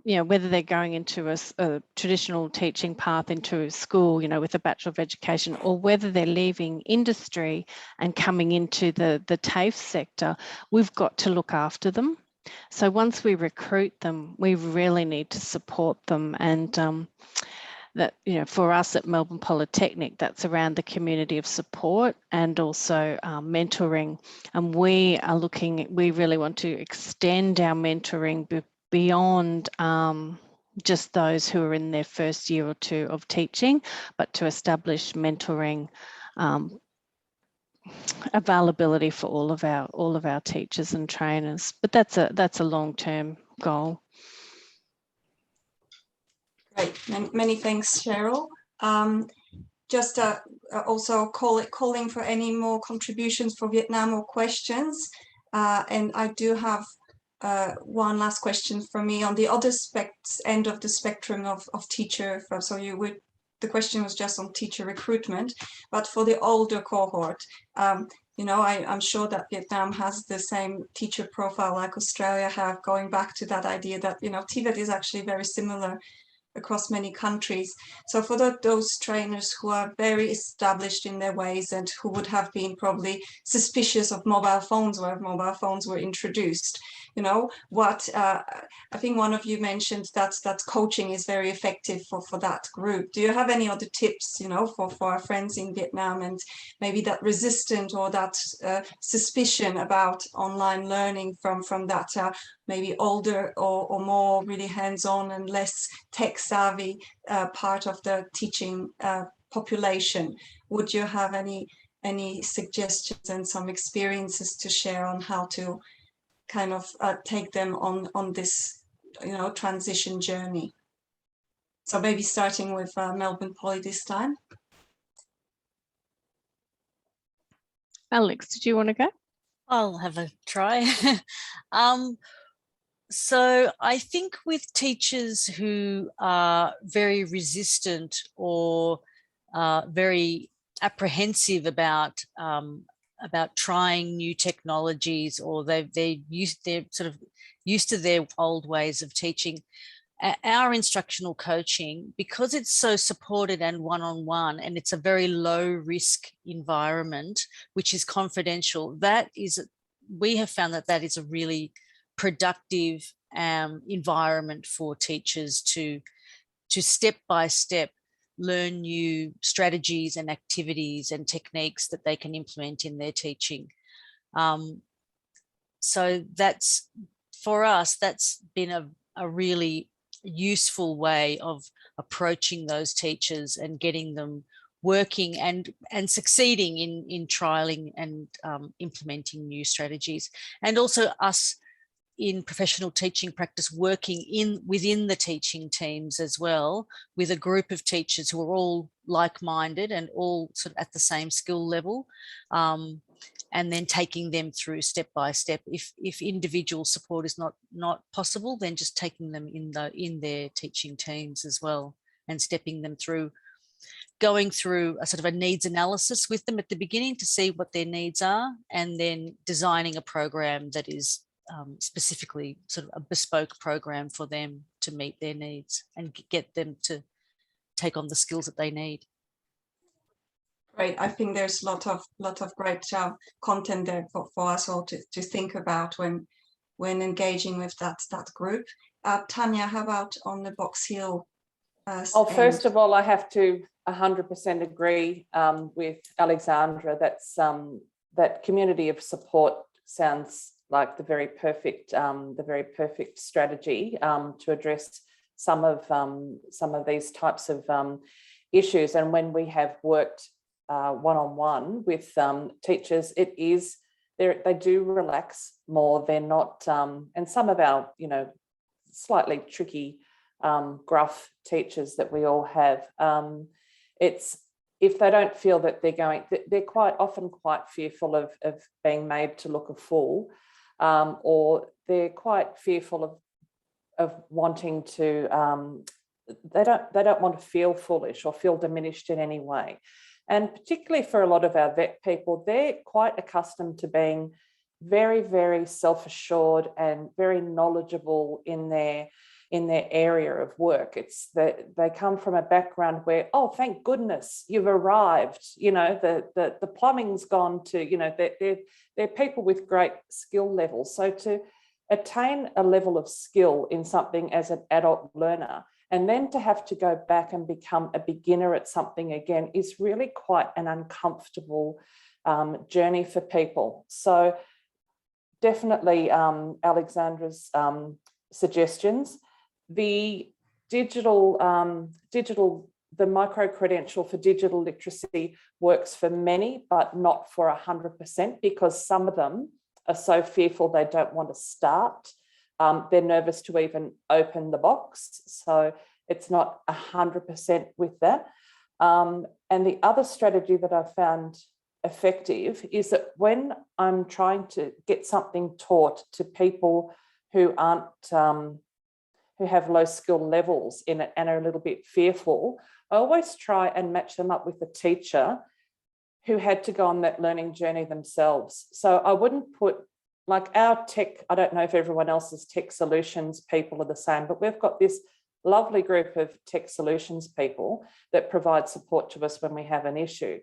you know, whether they're going into a traditional teaching path into school, you know, with a Bachelor of Education, or whether they're leaving industry and coming into the TAFE sector, we've got to look after them. So once we recruit them, we really need to support them. And that, you know, for us at Melbourne Polytechnic, that's around the community of support and also mentoring. And we really want to extend our mentoring beyond just those who are in their first year or two of teaching, but to establish mentoring availability for all of our teachers and trainers. But that's a long-term goal. Great, many thanks, Cheryl. Just also calling for any more contributions for Vietnam or questions. And I do have one last question for me on the other end of the spectrum of teacher. So the question was just on teacher recruitment, but for the older cohort, you know, I'm sure that Vietnam has the same teacher profile like Australia have, going back to that idea that, you know, TVET is actually very similar across many countries. So for those trainers who are very established in their ways and who would have been probably suspicious of mobile phones where mobile phones were introduced, you know, what I think one of you mentioned that coaching is very effective for that group. Do you have any other tips, you know, for our friends in Vietnam, and maybe that resistant or that suspicion about online learning from that maybe older or more really hands-on and less tech-savvy part of the teaching population? Would you have any suggestions and some experiences to share on how to kind of take them on this, you know, transition journey? So maybe starting with Melbourne Poly this time. Alex, did you want to go? I'll have a try. So I think with teachers who are very resistant or very apprehensive about trying new technologies, or they're sort of used to their old ways of teaching, our instructional coaching, because it's so supported and one-on-one, and it's a very low risk environment, which is confidential, we have found that is a really productive environment for teachers to step by step learn new strategies and activities and techniques that they can implement in their teaching. So that's, for us, that's been a really useful way of approaching those teachers and getting them working and succeeding in trialing and implementing new strategies. And also us in professional teaching practice working within the teaching teams as well, with a group of teachers who are all like-minded and all sort of at the same skill level, and then taking them through step by step. If individual support is not possible, then just taking them in their teaching teams as well, and stepping them through, going through a sort of a needs analysis with them at the beginning to see what their needs are, and then designing a program that is specifically sort of a bespoke program for them to meet their needs and get them to take on the skills that they need. Great. I think there's a lot of great content there for us all to think about when engaging with that group. Tanya, how about on the Box Hill? First of all, I have to 100% agree with Alexandra. That community of support sounds like the very perfect strategy to address some of these types of issues. And when we have worked one-on-one with teachers, they do relax more. They're not, and some of our, you know, slightly tricky gruff teachers that we all have. If they don't feel that they're quite often quite fearful of being made to look a fool, or they're quite fearful of wanting to, they don't want to feel foolish or feel diminished in any way. And particularly for a lot of our VET people, they're quite accustomed to being very, very self-assured and very knowledgeable in their area of work. It's that they come from a background where, oh, thank goodness you've arrived. You know, the plumbing's gone to, you know, they're people with great skill levels. So to attain a level of skill in something as an adult learner, and then to have to go back and become a beginner at something again is really quite an uncomfortable journey for people. So definitely Alexandra's suggestions. The the micro-credential for digital literacy works for many, but not for 100%, because some of them are so fearful they don't want to start. They're nervous to even open the box. So it's not 100% with that. And the other strategy that I've found effective is that when I'm trying to get something taught to people who aren't, who have low skill levels in it and are a little bit fearful, I always try and match them up with a teacher who had to go on that learning journey themselves. So I wouldn't put, like our tech, I don't know if everyone else's tech solutions people are the same, but we've got this lovely group of tech solutions people that provide support to us when we have an issue.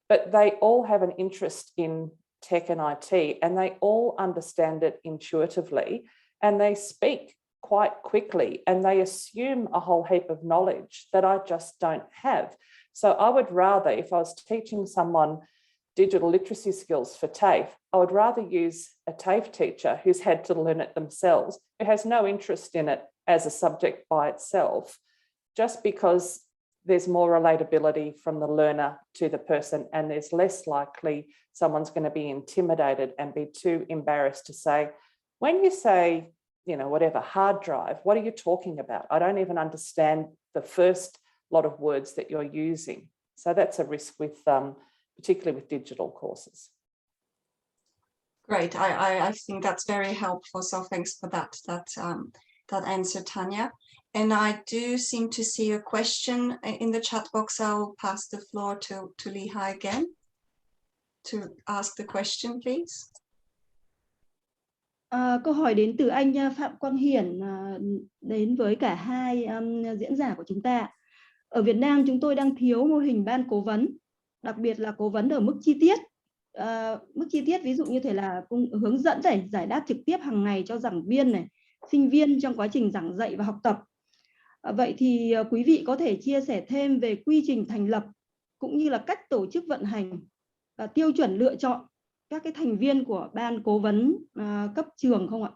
But they all have an interest in tech and IT, and they all understand it intuitively, and they speak quite quickly, and they assume a whole heap of knowledge that I just don't have. So I would rather, if I was teaching someone digital literacy skills for TAFE, I would rather use a TAFE teacher who's had to learn it themselves, who has no interest in it as a subject by itself, just because there's more relatability from the learner to the person, and there's less likely someone's going to be intimidated and be too embarrassed to say, when you say, you know, whatever, hard drive, what are you talking about? I don't even understand the first lot of words that you're using. So that's a risk with, particularly with digital courses. Great, I think that's very helpful. So thanks for that answer, Tanya. And I do seem to see a question in the chat box. I'll pass the floor to Lihai again to ask the question, please. Câu hỏi đến từ anh Phạm Quang Hiển đến với cả hai diễn giả của chúng ta. Ở Việt Nam chúng tôi đang thiếu mô hình ban cố vấn, đặc biệt là cố vấn ở mức chi tiết. Mức chi tiết ví dụ như thể là hướng dẫn này, giải đáp trực tiếp hàng ngày cho giảng viên này, sinh viên trong quá trình giảng dạy và học tập. Vậy thì quý vị có thể chia sẻ thêm về quy trình thành lập cũng như là cách tổ chức vận hành và tiêu chuẩn lựa chọn các cái thành viên của ban cố vấn cấp trường không ạ?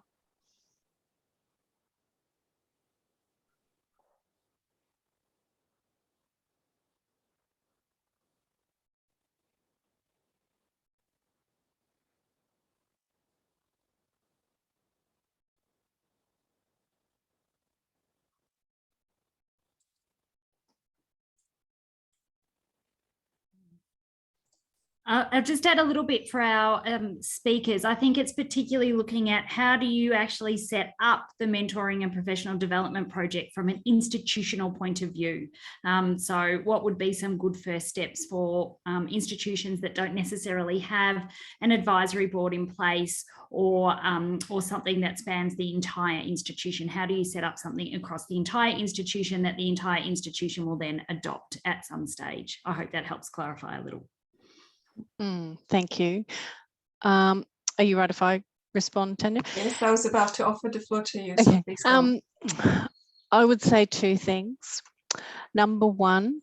I'll just add a little bit for our speakers. I think it's particularly looking at how do you actually set up the mentoring and professional development project from an institutional point of view. So what would be some good first steps for institutions that don't necessarily have an advisory board in place, or something that spans the entire institution? How do you set up something across the entire institution that the entire institution will then adopt at some stage? I hope that helps clarify a little. Thank you. Are you right if I respond, Tanya? Yes, I was about to offer the floor to you. Okay. So I would say two things. Number one,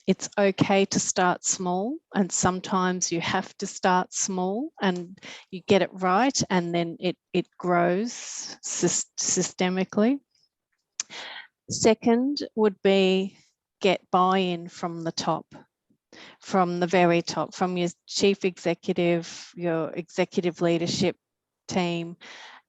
it's okay to start small, and sometimes you have to start small and you get it right, and then it grows systemically. Second would be get buy-in from the top. From the very top, from your chief executive, your executive leadership team.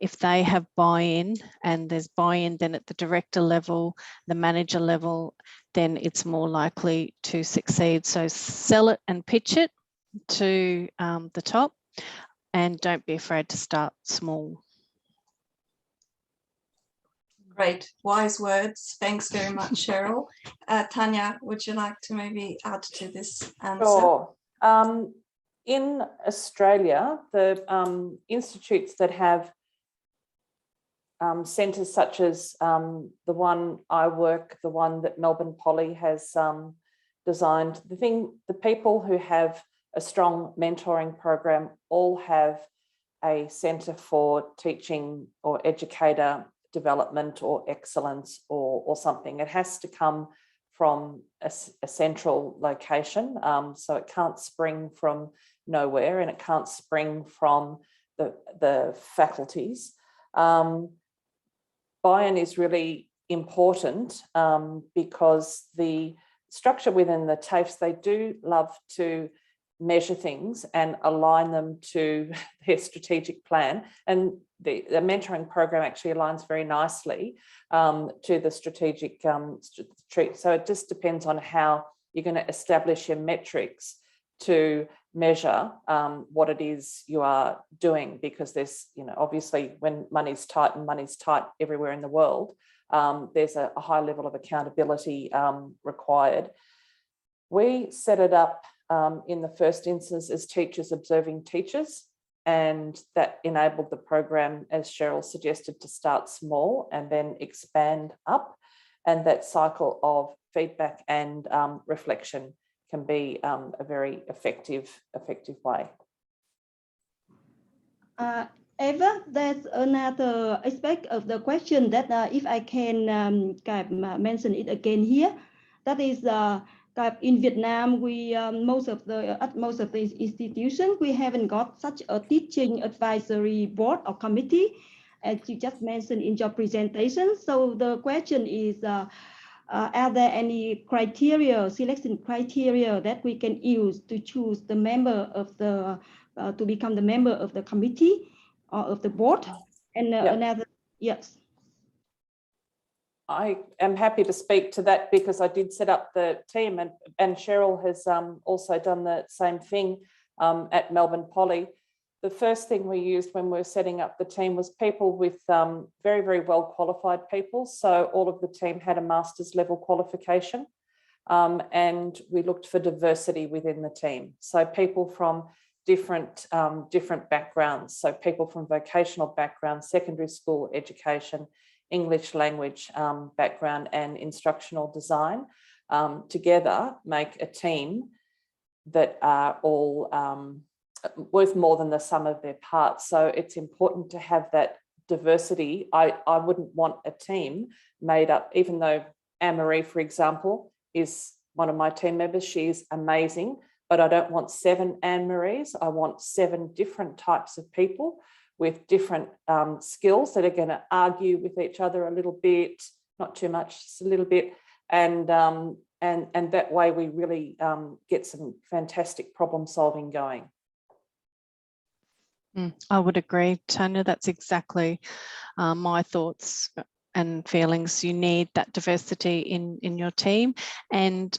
if they have buy-in, and there's buy-in then at the director level, the manager level, then it's more likely to succeed. So sell it and pitch it to the top, and don't be afraid to start small. Great, wise words. Thanks very much, Cheryl. Tanya, would you like to maybe add to this answer? Sure. In Australia, the institutes that have centres such as the one I work, the one that Melbourne Poly has designed, the people who have a strong mentoring program all have a centre for teaching or educator development or excellence or something. It has to come from a central location, so it can't spring from nowhere, and it can't spring from the faculties. Buy-in is really important because the structure within the TAFEs, they do love to measure things and align them to their strategic plan, and the mentoring program actually aligns very nicely to the strategic so it just depends on how you're going to establish your metrics to measure what it is you are doing, because there's, obviously when money's tight, and money's tight everywhere in the world, there's a high level of accountability required. We set it up in the first instance as teachers observing teachers, and that enabled the program, as Cheryl suggested, to start small and then expand up, and that cycle of feedback and reflection can be a very effective way. Eva, there's another aspect of the question that if I can mention it again here, that is in Vietnam, we at most of the institutions, we haven't got such a teaching advisory board or committee, as you just mentioned in your presentation. So the question is, are there any selection criteria that we can use to choose the member of the to become the member of the committee or of the board? And another, yes. I am happy to speak to that because I did set up the team, and Cheryl has also done the same thing at Melbourne Poly. The first thing we used when we were setting up the team was people with very, very well qualified people. So all of the team had a master's level qualification, and we looked for diversity within the team. So people from different backgrounds. So people from vocational backgrounds, secondary school education, English language background, and instructional design together make a team that are all worth more than the sum of their parts. So it's important to have that diversity. I wouldn't want a team made up, even though Anne-Marie, for example, is one of my team members. She is amazing, but I don't want 7 Anne-Maries. I want 7 different types of people with different skills that are going to argue with each other a little bit, not too much, just a little bit, and that way we really get some fantastic problem solving going. I would agree, Tanya. That's exactly my thoughts and feelings. You need that diversity in your team, and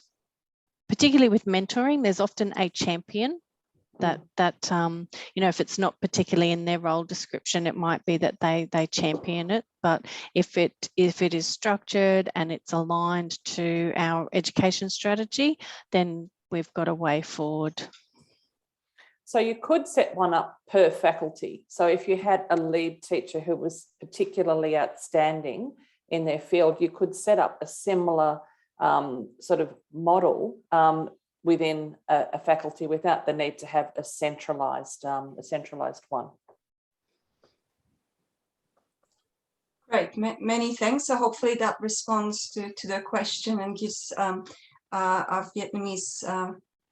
particularly with mentoring, there's often a champion that if it's not particularly in their role description, it might be that they champion it. But if it is structured and it's aligned to our education strategy, then we've got a way forward. So you could set one up per faculty. So if you had a lead teacher who was particularly outstanding in their field, you could set up a similar sort of model within a faculty without the need to have a centralised one. Great, many thanks. So hopefully that responds to the question and gives our Vietnamese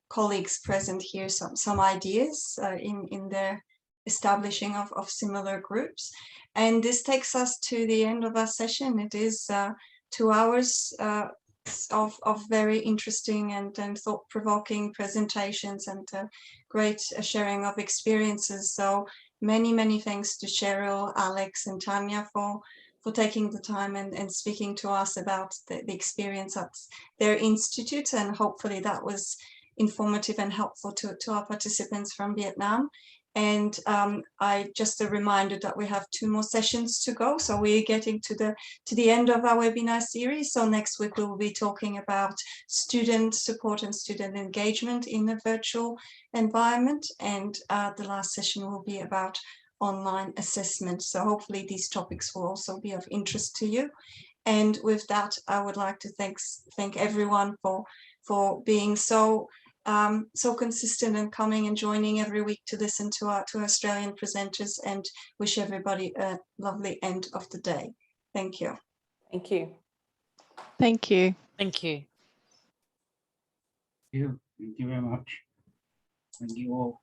colleagues present here some ideas in their establishing of similar groups. And this takes us to the end of our session. It is 2 hours of very interesting and thought-provoking presentations and great sharing of experiences. So many thanks to Cheryl, Alex and Tanya for taking the time and speaking to us about the experience at their institute, and hopefully that was informative and helpful to our participants from Vietnam. And I just a reminder that we have 2 more sessions to go, so we're getting to the end of our webinar series. So next week we will be talking about student support and student engagement in a virtual environment, and the last session will be about online assessment. So hopefully these topics will also be of interest to you. And with that, I would like to thank everyone for being so consistent and coming and joining every week to listen to our Australian presenters, and wish everybody a lovely end of the day. Thank you. Thank you. Thank you. Thank you. Thank you very much. Thank you all.